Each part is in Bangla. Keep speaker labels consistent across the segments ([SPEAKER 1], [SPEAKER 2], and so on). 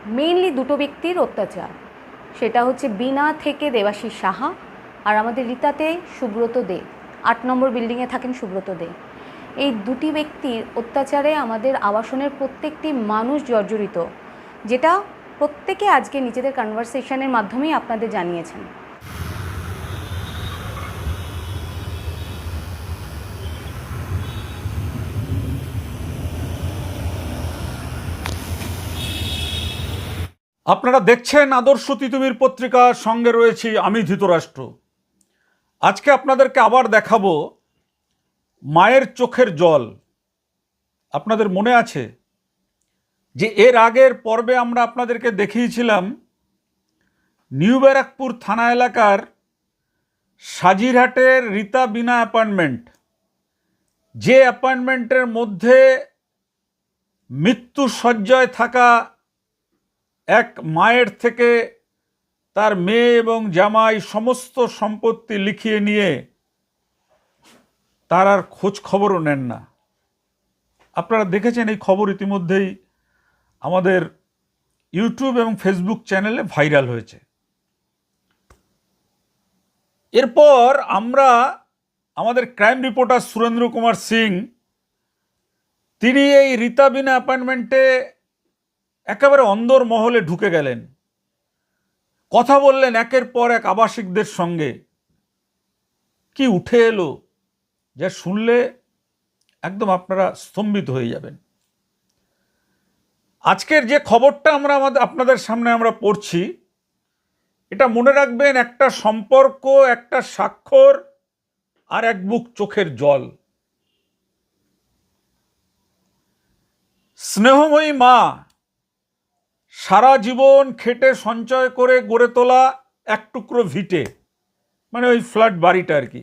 [SPEAKER 1] মেইনলি দুটো ব্যক্তির অত্যাচার, সেটা হচ্ছে বিনা থেকে দেবাশিস সাহা আর আমাদের রীতাতে সুব্রত দে। ৮ নম্বর বিল্ডিংয়ে থাকেন সুব্রত দে। এই দুটি ব্যক্তির অত্যাচারে আমাদের আবাসনের প্রত্যেকটি মানুষ জর্জরিত, যেটা প্রত্যেকে আজকে নিজেদের কনভারসেশনের মাধ্যমেই আপনাদের জানিয়েছেন।
[SPEAKER 2] আপনারা দেখছেন আদর্শ তিতুমির পত্রিকা, সঙ্গে রয়েছি আমি ধৃতরাষ্ট্র। আজকে আপনাদেরকে আবার দেখাবো মায়ের চোখের জল। আপনাদের মনে আছে যে এর আগের পর্বে আমরা আপনাদেরকে দেখিয়েছিলাম নিউ ব্যারাকপুর থানা এলাকার সাজিরহাটের রীতা বিনা অ্যাপার্টমেন্ট, যে অ্যাপার্টমেন্টের মধ্যে মৃত্যু শয্যায় থাকা এক মায়ের থেকে তার মেয়ে এবং জামাই সমস্ত সম্পত্তি লিখিয়ে নিয়ে তার আর খোঁজ খবরও নেন না। আপনারা দেখেছেন এই খবর ইতিমধ্যেই আমাদের ইউটিউব এবং ফেসবুক চ্যানেলে ভাইরাল হয়েছে। এরপর আমরা আমাদের ক্রাইম রিপোর্টার সুরেন্দ্র কুমার সিং, তিনি এই রীতা বিনা অ্যাপার্টমেন্টে একেবারে অন্দর মহলে ঢুকে গেলেন, কথা বললেন একের পর এক আবাসিকদের সঙ্গে। কি উঠে এলো যা শুনলে একদম আপনারা স্তম্ভিত হয়ে যাবেন। আজকের যে খবরটা আপনাদের সামনে আমরা পড়ছি, এটা মনে রাখবেন, একটা সম্পর্ক, একটা স্বাক্ষর আর এক বুক চোখের জল। স্নেহময়ী মা সারা জীবন খেটে সঞ্চয় করে গড়ে তোলা এক টুকরো ভিটে, মানে ওই ফ্ল্যাট বাড়িটা আর কি,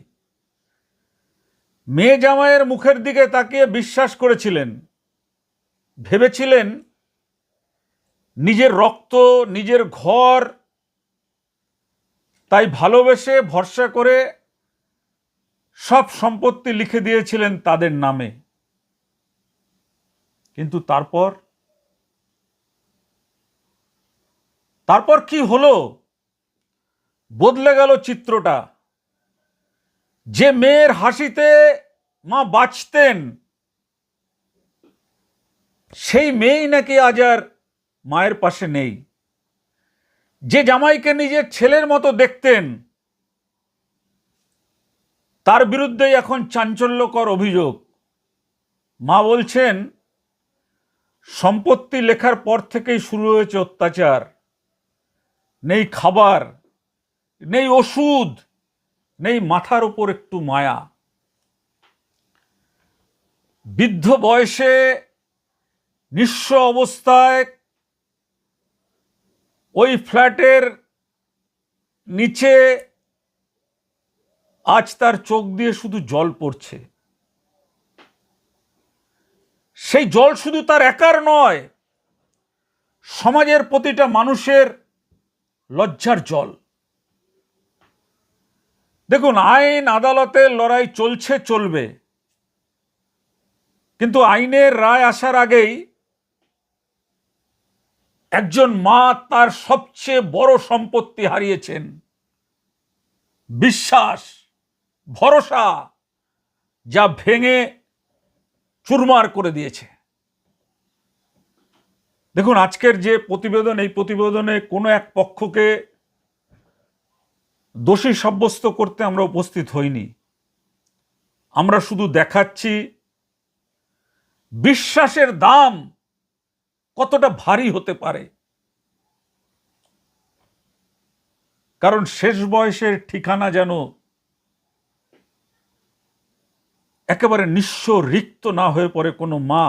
[SPEAKER 2] মেয়ে জামাইয়ের মুখের দিকে তাকিয়ে বিশ্বাস করেছিলেন, ভেবেছিলেন নিজের রক্ত, নিজের ঘর, তাই ভালোবেসে ভরসা করে সব সম্পত্তি লিখে দিয়েছিলেন তাদের নামে। কিন্তু তারপর কি হলো? বদলে গেল চিত্রটা। যে মেয়ের হাসিতে মা বাঁচতেন, সেই মেয়েই নাকি আজ আর মায়ের পাশে নেই। যে জামাইকে নিজের ছেলের মতো দেখতেন, তার বিরুদ্ধেই এখন চাঞ্চল্যকর অভিযোগ। মা বলছেন, সম্পত্তি লেখার পর থেকেই শুরু হয়েছে অত্যাচার। নেই খাবার, নেই ওষুধ, নেই মাথার উপর একটু মায়া। বৃদ্ধ বয়সে নিঃস্ব অবস্থায় ওই ফ্ল্যাটের নিচে আজ তার চোখ দিয়ে শুধু জল পড়ছে। সেই জল শুধু তার একার নয়, সমাজের প্রতিটা মানুষের লজ্জার জল। দেখুন, আইন আদালতের লড়াই চলছে, চলবে, কিন্তু আইনের রায় আসার আগেই একজন মা তার সবচেয়ে বড় সম্পত্তি হারিয়েছেন, বিশ্বাস, ভরসা, যা ভেঙে চুরমার করে দিয়েছে। দেখুন, আজকের যে প্রতিবেদন, এই প্রতিবেদনে কোনো এক পক্ষকে দোষী সাব্যস্ত করতে আমরা উপস্থিত হইনি। আমরা শুধু দেখাচ্ছি বিশ্বাসের দাম কতটা ভারী হতে পারে। কারণ শেষ বয়সের ঠিকানা যেন একেবারে নিঃস্ব, রিক্ত না হয়ে পড়ে কোনো মা।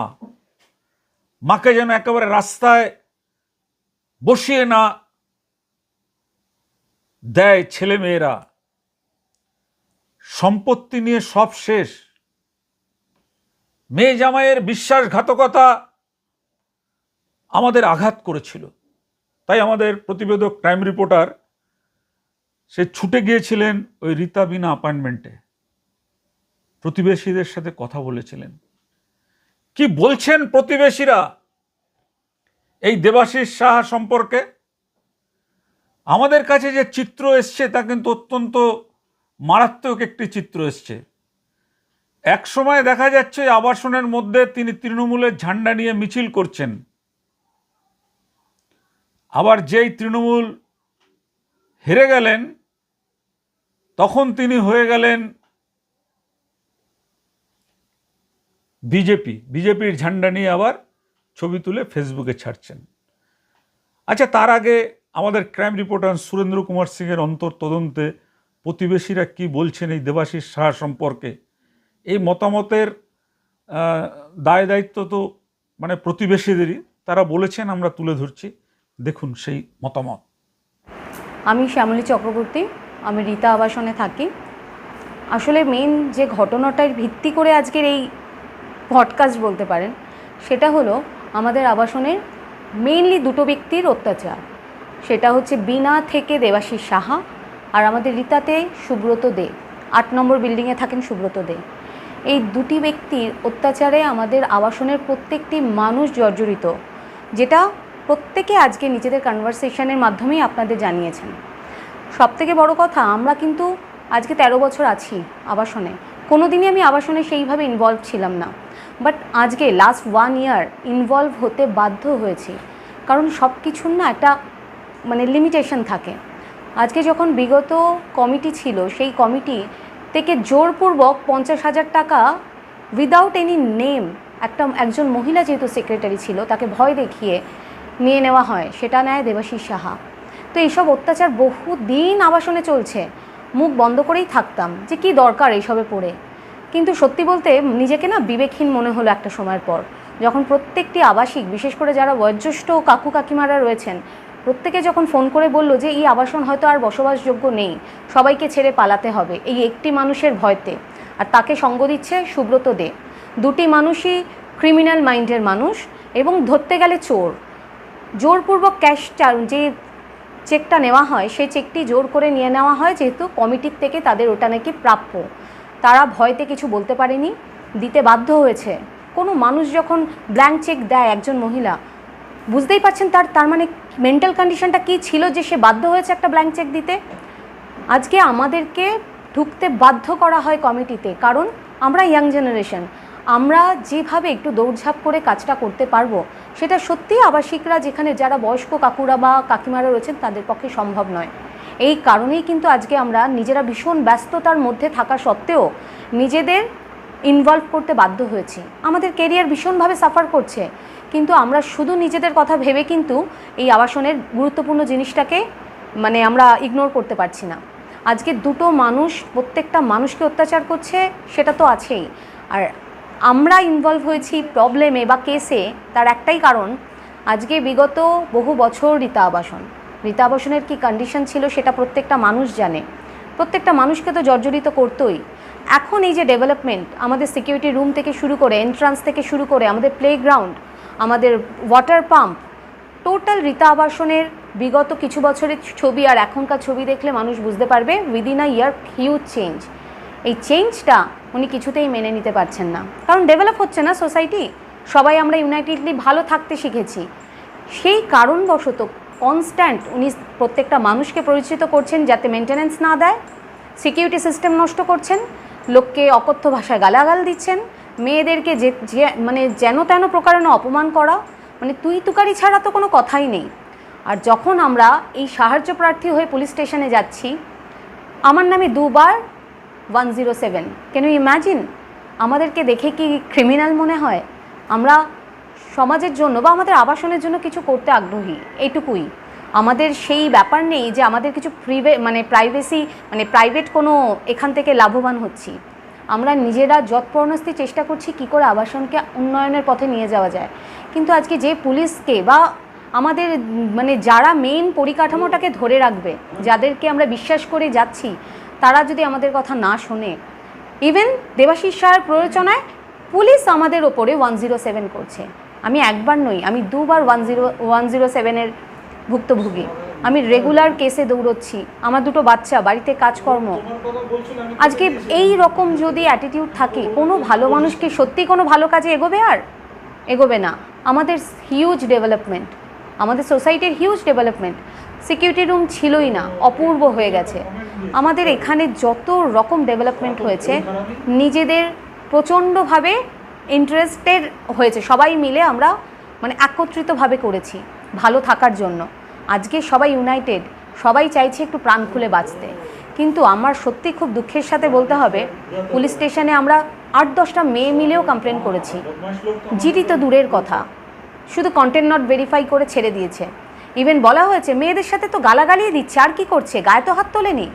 [SPEAKER 2] মাকে যেন একেবারে রাস্তায় বসিয়ে না দেয় ছেলে মেয়েরা। সম্পত্তি নিয়ে সব শেষ। মেয়ে জামাইয়ের বিশ্বাসঘাতকতা আমাদের আঘাত করেছিল। তাই আমাদের প্রতিবেদক, ক্রাইম রিপোর্টার, সে ছুটে গিয়েছিলেন ওই রীতা বিনা অ্যাপার্টমেন্টে, প্রতিবেশীদের সাথে কথা বলেছিলেন। কি বলছেন প্রতিবেশীরা? এই দেবাশিস সাহা সম্পর্কে আমাদের কাছে যে চিত্র এসছে তা কিন্তু অত্যন্ত মারাত্মক একটি চিত্র এসছে। এক সময় দেখা যাচ্ছে আবাসনের মধ্যে তিনি তৃণমূলের ঝান্ডা নিয়ে মিছিল করছেন, আবার যেই তৃণমূল হেরে গেলেন তখন তিনি হয়ে গেলেন বিজেপির ঝান্ডা নিয়ে আবার ছবি তুলে ফেসবুকে ছাড়ছেন। আচ্ছা, তার আগে আমাদের ক্রাইম রিপোর্টার সুরেন্দ্র কুমার সিংয়ের অন্তর্তদন্তে প্রতিবেশীরা কি বলছেন এই দেবাশিস সাহা সম্পর্কে, এই মতামতের দায় দায়িত্ব তো মানে প্রতিবেশীদেরই, তারা বলেছেন, আমরা তুলে ধরছি, দেখুন সেই মতামত।
[SPEAKER 1] আমি শ্যামলী চক্রবর্তী, আমি রীতা আবাসনে থাকি। আসলে মেন যে ঘটনাটার ভিত্তি করে আজকের এই পডকাস্ট বলতে পারেন, সেটা হলো আমাদের আবাসনের মেইনলি দুটো ব্যক্তির অত্যাচার। সেটা হচ্ছে বিনা থেকে দেবাশিস সাহা আর আমাদের রীতাতে সুব্রত দে, 8 নম্বর বিল্ডিংয়ে থাকেন সুব্রত দে। এই দুটি ব্যক্তির অত্যাচারে আমাদের আবাসনের প্রত্যেকটি মানুষ জর্জরিত, যেটা প্রত্যেকে আজকে নিজেদের কনভারসেশনের মাধ্যমেই আপনাদের জানিয়েছেন। সবথেকে বড় কথা, আমরা কিন্তু আজকে 13 বছর আছি আবাসনে, কোনো দিনই আমি আবাসনে সেইভাবে ইনভলভ ছিলাম না, বাট আজকে লাস্ট 1 ইয়ার ইনভলভ হতে বাধ্য হয়েছি, কারণ সব কিছুর না একটা মানে লিমিটেশন থাকে। আজকে যখন বিগত কমিটি ছিল, সেই কমিটি থেকে জোরপূর্বক 50,000 টাকা উইদাউট এনি নেম, একজন মহিলা যেহেতু সেক্রেটারি ছিল তাকে ভয় দেখিয়ে নিয়ে নেওয়া হয়, সেটা নেয় দেবাশিস সাহা। তো এইসব অত্যাচার বহুদিন আবাসনে চলছে, মুখ বন্ধ করেই থাকতাম যে কি দরকার এইসবে পড়ে। কিন্তু সত্যি বলতে নিজেকে না বিবেকহীন মনে হলো একটা সময়ের পর, যখন প্রত্যেকটি আবাসিক, বিশেষ করে যারা বয়োজ্যেষ্ঠ কাকু কাকিমারা রয়েছেন, প্রত্যেকে যখন ফোন করে বলল যে এই আবাসন হয়তো আর বসবাসযোগ্য নেই, সবাইকে ছেড়ে পালাতে হবে এই একটি মানুষের ভয়তে, আর তাকে সঙ্গ দিচ্ছে সুব্রত দে। দুটি মানুষই ক্রিমিনাল মাইন্ডের মানুষ এবং ধরতে গেলে চোর। জোরপূর্বক ক্যাশ যে চেকটা নেওয়া হয়, সেই চেকটি জোর করে নিয়ে নেওয়া হয়, যেহেতু কমিটির থেকে তাদের ওটা নাকি প্রাপ্য। তারা ভয়তে কিছু বলতে পারেনি, দিতে বাধ্য হয়েছে। কোনো মানুষ যখন ব্ল্যাঙ্ক চেক দেয় একজন মহিলা, বুঝতেই পারছেন তার মানে মেন্টাল কন্ডিশনটা কী ছিল যে সে বাধ্য হয়েছে একটা ব্ল্যাঙ্ক চেক দিতে। আজকে আমাদেরকে ঢুকতে বাধ্য করা হয় কমিটিতে, কারণ আমরা ইয়াং জেনারেশন, আমরা যেভাবে একটু দৌড়ঝাঁপ করে কাজটা করতে পারবো সেটা সত্যিই আবাসিকরা, যেখানে যারা বয়স্ক কাকুরা বা কাকিমারা রয়েছেন, তাদের পক্ষে সম্ভব নয়। এই কারণেই কিন্তু আজকে আমরা নিজেরা ভীষণ ব্যস্ততার মধ্যে থাকা সত্ত্বেও নিজেদের ইনভলভ করতে বাধ্য হয়েছি। আমাদের কেরিয়ার ভীষণভাবে সাফার করছে, কিন্তু আমরা শুধু নিজেদের কথা ভেবে কিন্তু এই আবাসনের গুরুত্বপূর্ণ জিনিসটাকে মানে আমরা ইগনোর করতে পারছি না। আজকে দুটো মানুষ প্রত্যেকটা মানুষকে অত্যাচার করছে, সেটা তো আছেই, আর আমরা ইনভলভ হয়েছি প্রবলেমে বা কেসে, তার একটাই কারণ, আজকে বিগত বহু বছর রীতা আবাসনের কী কন্ডিশন ছিল সেটা প্রত্যেকটা মানুষ জানে, প্রত্যেকটা মানুষকে তো জর্জরিত করতোই। এখন এই যে ডেভেলপমেন্ট, আমাদের সিকিউরিটি রুম থেকে শুরু করে, এন্ট্রান্স থেকে শুরু করে, আমাদের প্লেগ্রাউন্ড, আমাদের ওয়াটার পাম্প, টোটাল রীতা আবাসনের বিগত কিছু বছরের ছবি আর এখনকার ছবি দেখলে মানুষ বুঝতে পারবে within a year huge change. এই চেঞ্জটা উনি কিছুতেই মেনে নিতে পারছেন না, কারণ ডেভেলপ হচ্ছে না সোসাইটি, সবাই আমরা ইউনাইটেডলি ভালো থাকতে শিখেছি। সেই কারণবশত কনস্ট্যান্ট উনি প্রত্যেকটা মানুষকে পরিচিত করছেন যাতে মেনটেন্যান্স না দেয়, সিকিউরিটি সিস্টেম নষ্ট করছেন, লোককে অকথ্য ভাষায় গালাগাল দিচ্ছেন, মেয়েদেরকে যে মানে যেন তেন প্রকারেণ অপমান করা, মানে তুই তুকারি ছাড়া তো কোনো কথাই নেই। আর যখন আমরা এই সাহায্য প্রার্থী হয়ে পুলিশ স্টেশনে যাচ্ছি, আমার নামে 2 বার 107, ক্যান ইউ ইম্যাজিন? আমাদেরকে দেখে কি ক্রিমিনাল মনে হয়? আমরা সমাজের জন্য বা আমাদের আবাসনের জন্য কিছু করতে আগ্রহী, এইটুকুই। আমাদের সেই ব্যাপার নেই যে আমাদের কিছু প্রাইভেসি মানে প্রাইভেট কোনো এখান থেকে লাভবান হচ্ছি। আমরা নিজেরা যৎপরণস্তি চেষ্টা করছি কী করে আবাসনকে উন্নয়নের পথে নিয়ে যাওয়া যায়। কিন্তু আজকে যে পুলিশকে বা আমাদের মানে যারা মেইন পরিকাঠামোটাকে ধরে রাখবে, যাদেরকে আমরা বিশ্বাস করে যাচ্ছি, তারা যদি আমাদের কথা না শোনে, ইভেন দেবাশিস সাহার প্ররোচনায় পুলিশ আমাদের ওপরে 107 করছে। আমি একবার নই, আমি 2 বার 107-এর ভুক্তভোগী। আমি রেগুলার কেসে দৌড়চ্ছি, আমার 2টো বাচ্চা, বাড়িতে কাজকর্ম। আজকে এই রকম যদি অ্যাটিটিউড থাকে, কোনো ভালো মানুষ কি সত্যি কোনো ভালো কাজে এগোবে? আর এগোবে না। আমাদের হিউজ ডেভেলপমেন্ট, আমাদের সোসাইটির হিউজ ডেভেলপমেন্ট, সিকিউরিটি রুম ছিলই না, অপূর্ব হয়ে গেছে। আমাদের এখানে যত রকম ডেভেলপমেন্ট হয়েছে, নিজেদের প্রচণ্ডভাবে ইন্টারেস্টেড হয়েছে, সবাই মিলে আমরা মানে একত্রিতভাবে করেছি ভালো থাকার জন্য। আজকে সবাই ইউনাইটেড, সবাই চাইছে একটু প্রাণ খুলে বাঁচতে। কিন্তু আমার সত্যি খুব দুঃখের সাথে বলতে হবে, পুলিশ স্টেশনে আমরা 8-10টা মেয়ে মিলেও কমপ্লেন করেছি। জিডি তো দূরের কথা, শুধু কন্টেন্ট নট ভেরিফাই করে ছেড়ে দিয়েছে। ইভেন বলা হয়েছে মেয়েদের সাথে তো গালাগালি দিচ্ছে, আর কি করছে, গায়ে তো হাত তোলেনি।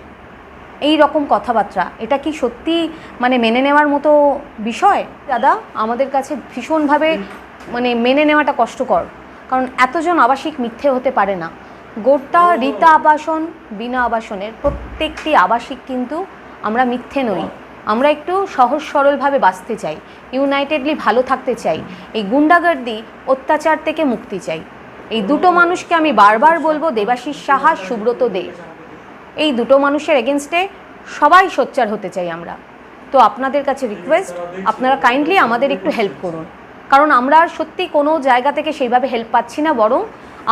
[SPEAKER 1] এই রকম কথাবার্তা, এটা কি সত্যি মানে মেনে নেওয়ার মতো বিষয়? দাদা, আমাদের কাছে ভীষণভাবে মানে মেনে নেওয়াটা কষ্টকর, কারণ এতজন আবাসিক মিথ্যে হতে পারে না। গোটা রীতা আবাসন, বিনা আবাসনের প্রত্যেকটি আবাসিক কিন্তু আমরা মিথ্যে নই। আমরা একটু সহজ সরলভাবে বাঁচতে চাই, ইউনাইটেডলি ভালো থাকতে চাই, এই গুন্ডাগর্দি অত্যাচার থেকে মুক্তি চাই। এই দুটো মানুষকে আমি বারবার বলবো, দেবাশিস সাহা, সুব্রত দে, এই দুটো মানুষের এগেনস্টে সবাই সোচ্চার হতে চাই আমরা। তো আপনাদের কাছে রিকোয়েস্ট, আপনারা কাইন্ডলি আমাদের একটু হেল্প করুন, কারণ আমরা আর সত্যি কোনো জায়গা থেকে সেইভাবে হেল্প পাচ্ছি না, বরং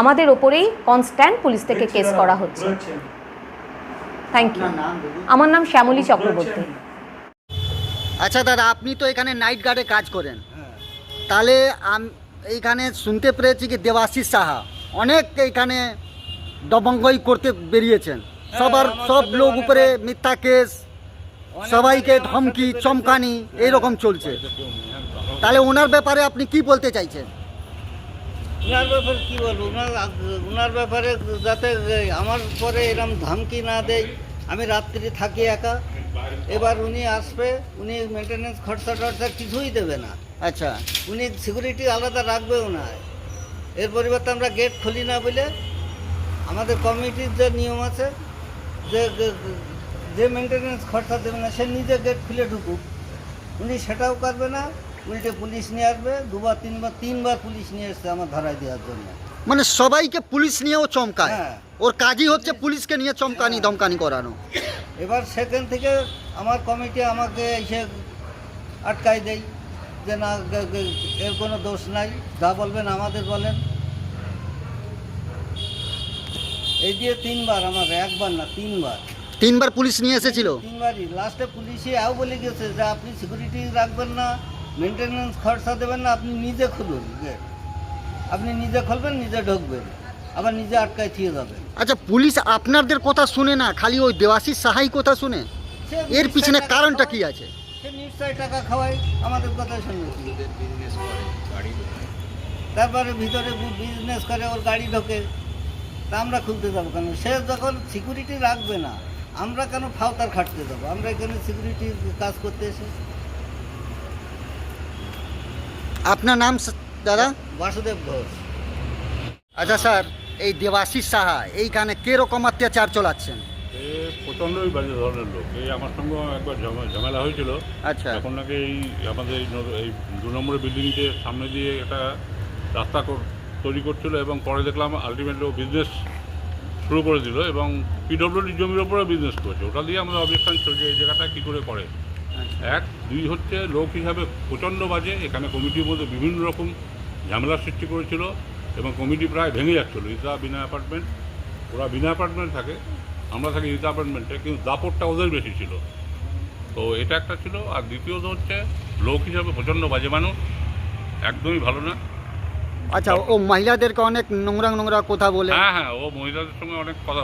[SPEAKER 1] আমাদের ওপরেই কনস্ট্যান্ট পুলিশ থেকে কেস করা হচ্ছে। Thank you. আমার নাম শ্যামলী চক্রবর্তী।
[SPEAKER 3] আচ্ছা দাদা, আপনি তো এখানে নাইট গার্ডে কাজ করেন, তাহলে এইখানে শুনতে পেরেছি কি দেবাশিস সাহা অনেক এইখানে দবঙ্গই করতে বেরিয়েছেন, সব লোক উপরে মিথ্যা কেস, সবাইকে ধমকি চমকানি এইরকম চলছে। তাহলে ওনার ব্যাপারে আপনি কি বলতে চাইছেন?
[SPEAKER 4] ওনার ব্যাপারে কী বলবো, ওনার ব্যাপারে যাতে আমার পরে এরকম ধমকি না দেয়। আমি রাত্রি থাকি একা, এবার উনি আসবে, উনি মেনটেন্যান্স খরচা টরচা কিছুই দেবে না।
[SPEAKER 3] আচ্ছা,
[SPEAKER 4] উনি সিকিউরিটি আলাদা রাখবেও না। এর পরিবর্তে আমরা গেট খুলি না বলে আমাদের কমিটির যে নিয়ম আছে যে মেনটেন্যান্স খরচা দেবে না সে নিজে গেট খুলে ঢুকুক, উনি সেটাও করবে না। উল্টে পুলিশ নিয়ে আসবে, তিনবার পুলিশ নিয়ে এসছে আমার ধরাই দেওয়ার জন্য।
[SPEAKER 3] মানে সবাইকে পুলিশ নিয়েও চমকায়।
[SPEAKER 4] হ্যাঁ।
[SPEAKER 3] ওর কাজই হচ্ছে পুলিশকে নিয়ে চমকানি ধমকানি করানো।
[SPEAKER 4] এবার সেখান থেকে আমার কমিটি আমাকে এসে আটকাই দেয় যে না, এর কোনো দোষ নাই, যা বলবেন আমাদের বলেন। এই দিয়ে তিনবার, আমার একবার না তিনবার
[SPEAKER 3] পুলিশ নিয়ে এসেছিল।
[SPEAKER 4] তিনবারই। লাস্টে পুলিশে এও বলে গেছে যে আপনি সিকিউরিটি রাখবেন না, মেনটেন্যান্স খরচা দেবেন না, আপনি নিজে খুলুন গেট, আপনি নিজে খুলবেন, নিজে ঢুকবেন, আবার নিজে আটকায় থিয়ে যাবেন।
[SPEAKER 3] আচ্ছা, পুলিশ আপনাদের কথা শুনে না, খালি ওই দেবাশিস সাহাই কথা শুনে? এর পিছনে কারণটা কি আছে?
[SPEAKER 4] সে নিশ্চয়ই টাকা খাওয়ায়, আমাদের কথা শুনে। তারপরে ভিতরে বিজনেস করে, ওর গাড়ি ঢোকে, তা আমরা খুলতে যাবো কেন? সে যখন সিকিউরিটি রাখবে না, আমরা কেন ফাওতার খাটতে যাবো? আমরা এখানে সিকিউরিটি কাজ করতে এসে।
[SPEAKER 3] আপনার নাম দাদা?
[SPEAKER 4] বাসুদেব ঘোষ।
[SPEAKER 3] আচ্ছা স্যার, এই দেবাশিস সাহা এইখানে কিরকম অত্যাচার চালাচ্ছেন?
[SPEAKER 2] এ প্রচণ্ডই বাজে ধরনের লোক। এই আমার সঙ্গে একবার ঝামেলা হয়েছিল।
[SPEAKER 3] আচ্ছা,
[SPEAKER 2] এখন নাকি এই আমাদের এই 2 নম্বরের বিল্ডিংয়ের সামনে দিয়ে একটা রাস্তা তৈরি করছিল, এবং পরে দেখলাম আলটিমেটলি ও বিজনেস শুরু করে দিল, এবং পিডব্লিউডি জমির ওপরে বিজনেস করেছে। ওটা দিয়ে আমাদের অবজেকশন চলছে, এই জায়গাটা কী করে করে। 1, 2 হচ্ছে লোক হিসাবে প্রচণ্ড বাজে। এখানে কমিটির মধ্যে বিভিন্ন রকম ঝামেলার সৃষ্টি করেছিল, এবং কমিটি প্রায় ভেঙে যাচ্ছিলো। ইতা বিনা অ্যাপার্টমেন্ট, ওরা বিনা অ্যাপার্টমেন্ট থাকে, আমরা থাকি ইতা অ্যাপার্টমেন্টে, কিন্তু দাপটটা ওদের বেশি ছিল। তো এটা একটা ছিল। আর দ্বিতীয়ত হচ্ছে লোক হিসাবে প্রচণ্ড বাজে মানুষ, একদমই ভালো না।
[SPEAKER 3] আচ্ছা, ও মহিলাদেরকে অনেক নোংরা কথা বলে?
[SPEAKER 2] হ্যাঁ, ও মহিলাদের সঙ্গে অনেক কথা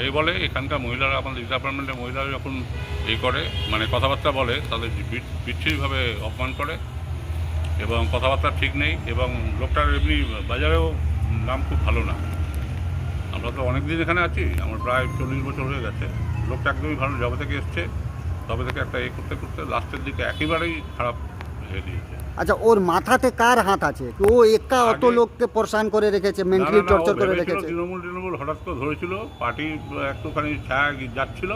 [SPEAKER 2] এই বলে। এখানকার মহিলারা, আমাদের ইতা অ্যাপার্টমেন্টের মহিলারা যখন এই করে, মানে কথাবার্তা বলে, তাদের বিচ্ছিরিভাবে অপমান করে, এবং কথাবার্তা ঠিক নেই, এবং লোকটার এমনি বাজারেও নাম খুব ভালো না। আমরা তো অনেক দিন এখানে আছি, আমার প্রায় 40 বছর হয়ে গেছে। লোকটা একদমই ভালো, যবে থেকে এসছে তবে থেকে একটা করতে করতে লাস্টের দিকে একেবারেই খারাপ হয়ে দিয়েছে।
[SPEAKER 3] আচ্ছা, ওর মাথাতে কার হাত আছে? ও একা অত লোককে পরেশান করে রেখেছে, মেন্টালি টর্চার করে রেখেছে।
[SPEAKER 2] তৃণমূল হঠাৎ করে ধরেছিল, পার্টি একটুখানি ছায়া যাচ্ছিল,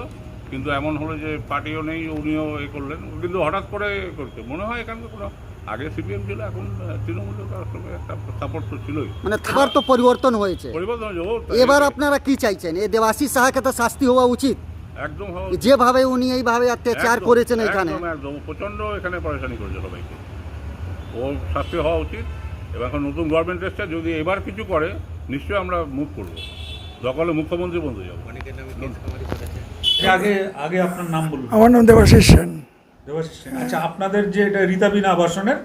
[SPEAKER 2] কিন্তু এমন হলো যে পার্টিও নেই, উনিও করলেন, কিন্তু হঠাৎ করে করছে। মনে হয় এখানকার কোনো আগে সিপিএম ছিল, এখন তৃণমূলের সঙ্গে একটা সাপোর্ট তো ছিলই।
[SPEAKER 3] মানে থাকার তো পরিবর্তন হয়েছে। এবার আপনারা কি চাইছেন? এই দেবাশিস সাহাকে তো শাস্তি হওয়া উচিত,
[SPEAKER 2] একদম
[SPEAKER 3] যেভাবে উনি এইভাবে অত্যাচার করেছেন এখানে।
[SPEAKER 2] একদম প্রচণ্ড এখানে পরেশানি করেছে সবাইকে। ও শাস্তি হওয়া উচিত। এবং এখন নতুন গভর্নমেন্ট এসছে, যদি এবার কিছু করে
[SPEAKER 5] নিশ্চয়ই আমরা মুভ করবো, সকালে মুখ্যমন্ত্রী বন্ধু যাবো।
[SPEAKER 2] আগে আগে আপনার নাম বলুন।
[SPEAKER 6] আমার নাম দেবাশিস সেন।
[SPEAKER 2] দেবাশিস সেন। আচ্ছা, আপনাদের যে এটা রীতাবিনা আবাসনের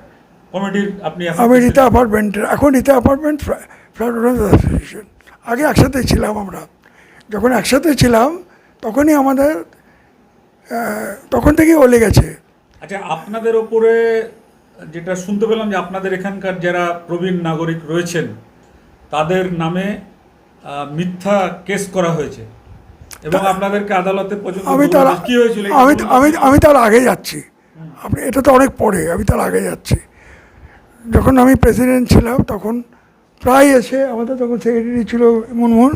[SPEAKER 2] কমিটির আপনি এখন
[SPEAKER 6] আমি রীতা অ্যাপার্টমেন্টের, এখন Rita apartment flat owners association. আগে একসাথে ছিলাম আমরা। যখন একসাথে ছিলাম তখনই আমাদের তখন থেকেই ও লেগেছে।
[SPEAKER 2] আচ্ছা, আপনাদের ওপরে যেটা শুনতে পেলাম যে আপনাদের এখানকার যারা প্রবীণ নাগরিক রয়েছেন তাদের নামে মিথ্যা কেস করা হয়েছে এবং আপনাদেরকে আদালতে পর্যন্ত
[SPEAKER 6] আমি তার
[SPEAKER 2] কি হয়েছিল?
[SPEAKER 6] আমি আমি আমি তার আগে যাচ্ছি। আপনি এটা তো অনেক পরে, আমি তার আগে যাচ্ছি। যখন আমি প্রেসিডেন্ট ছিলাম তখন প্রায় এসে আমাদের তখন সেক্রেটারি ছিল মুনমুন,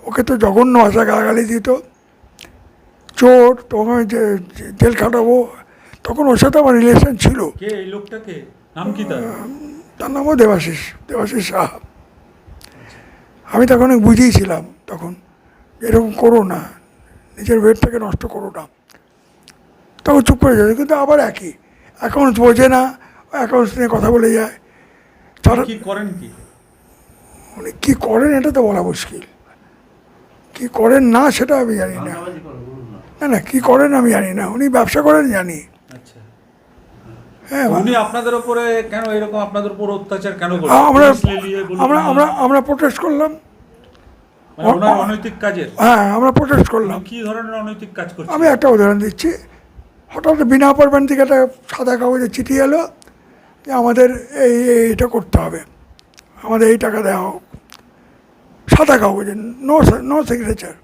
[SPEAKER 6] ওকে তো জঘন্য ভাষা গালাগালি দিত, চোর, তখন জেল খাটাবো। তখন ওর সাথে আমার রিলেশন ছিল।
[SPEAKER 2] কে এই লোকটাকে, নাম কি তার?
[SPEAKER 6] তার নামও দেবাশিস সাহা। আমি তখন অনেক বুঝিয়েছিলাম তখন, এরকম করো না, নিজের ওয়েটটাকে নষ্ট করো না। তখন চুপ করে যাবে, কিন্তু আবার একই অ্যাকাউন্টস বোঝে না, অ্যাকাউন্টস নিয়ে কথা বলে যায়। তারা
[SPEAKER 2] কি করেন কি?
[SPEAKER 6] উনি কী করেন এটা তো বলা মুশকিল। কী করেন না সেটা আমি জানি না। না না, কী করেন আমি জানি না। উনি ব্যবসা করেন জানি।
[SPEAKER 2] আচ্ছা,
[SPEAKER 6] হ্যাঁ,
[SPEAKER 2] উনি আপনাদের উপরে কেন এরকম আপনাদের উপর অত্যাচার কেন করলেন?
[SPEAKER 6] আমরা
[SPEAKER 2] পুলিশ লেলিয়ে বলুন
[SPEAKER 6] আমরা
[SPEAKER 2] না।
[SPEAKER 6] আমরা আমরা প্রোটেস্ট করলাম।
[SPEAKER 2] মানে ওনার অনৈতিক কাজের?
[SPEAKER 6] হ্যাঁ, আমরা প্রোটেস্ট করলাম।
[SPEAKER 2] কি ধরনের অনৈতিক কাজ করছে?
[SPEAKER 6] আমি একটা উদাহরণ দিচ্ছি। হঠাৎ বিনা অ্যাপার্টমেন্ট থেকে একটা সাদা কাগজে চিঠি এলো যে আমাদের এইটা করতে হবে, আমাদের এই টাকা দেওয়া হোক। সাদা কাগজে, নো সিগনেচার।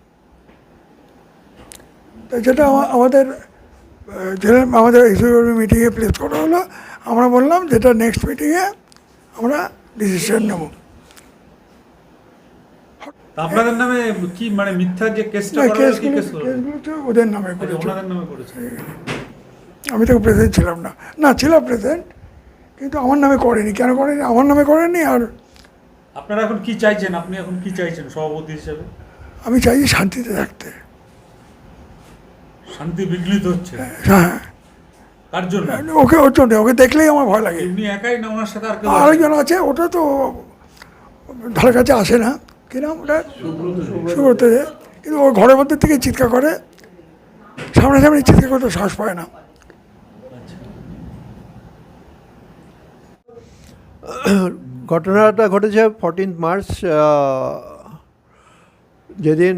[SPEAKER 6] তো যেটা আমাদের আমাদের এক্সিকিউটিভ মিটিংয়ে প্লেস করা হলো। আমরা বললাম যেটা নেক্সট মিটিংয়ে আমরা ডিসিশন নেব।
[SPEAKER 2] তা আপনাদের নামে কি মানে মিথ্যা যে কেসটা
[SPEAKER 6] না,
[SPEAKER 2] করা হলো, কি কেস হলো?
[SPEAKER 6] কেসগুলো তো ওদের নামে
[SPEAKER 2] আচ্ছা,
[SPEAKER 6] করেছে।
[SPEAKER 2] ওনাদের নামে করেছে।
[SPEAKER 6] আমি তো প্রেসিডেন্ট ছিলাম না। না, ছিলাম প্রেসিডেন্ট, কিন্তু আমার নামে করেনি। কেন করেনি? আমার নামে করেনি। আর
[SPEAKER 2] আপনারা এখন কি চাইছেন? আপনি এখন কি চাইছেন সভাপতি হিসেবে?
[SPEAKER 6] আমি চাইছি শান্তিতে থাকতে।
[SPEAKER 2] শান্তি বিঘ্নিত হচ্ছে
[SPEAKER 6] হ্যাঁ,
[SPEAKER 2] কার জন্য?
[SPEAKER 6] ওকে, ওর জন্য। ওকে দেখলেই আমার ভয় লাগে।
[SPEAKER 2] এমনি একাই না ওনার সাথে আর কেউ আছে?
[SPEAKER 6] আরেকজন আছে, ওটা তো ধারে কাছে আসে না। কি নাম ওটা? সুব্রত দে। কিন্তু ও ঘরের মধ্যে থেকে চিৎকার করে, সামনাসামনি চিৎকার করতে সাহস পায় না।
[SPEAKER 7] ঘটনাটা ঘটেছে 14 মার্চ। যেদিন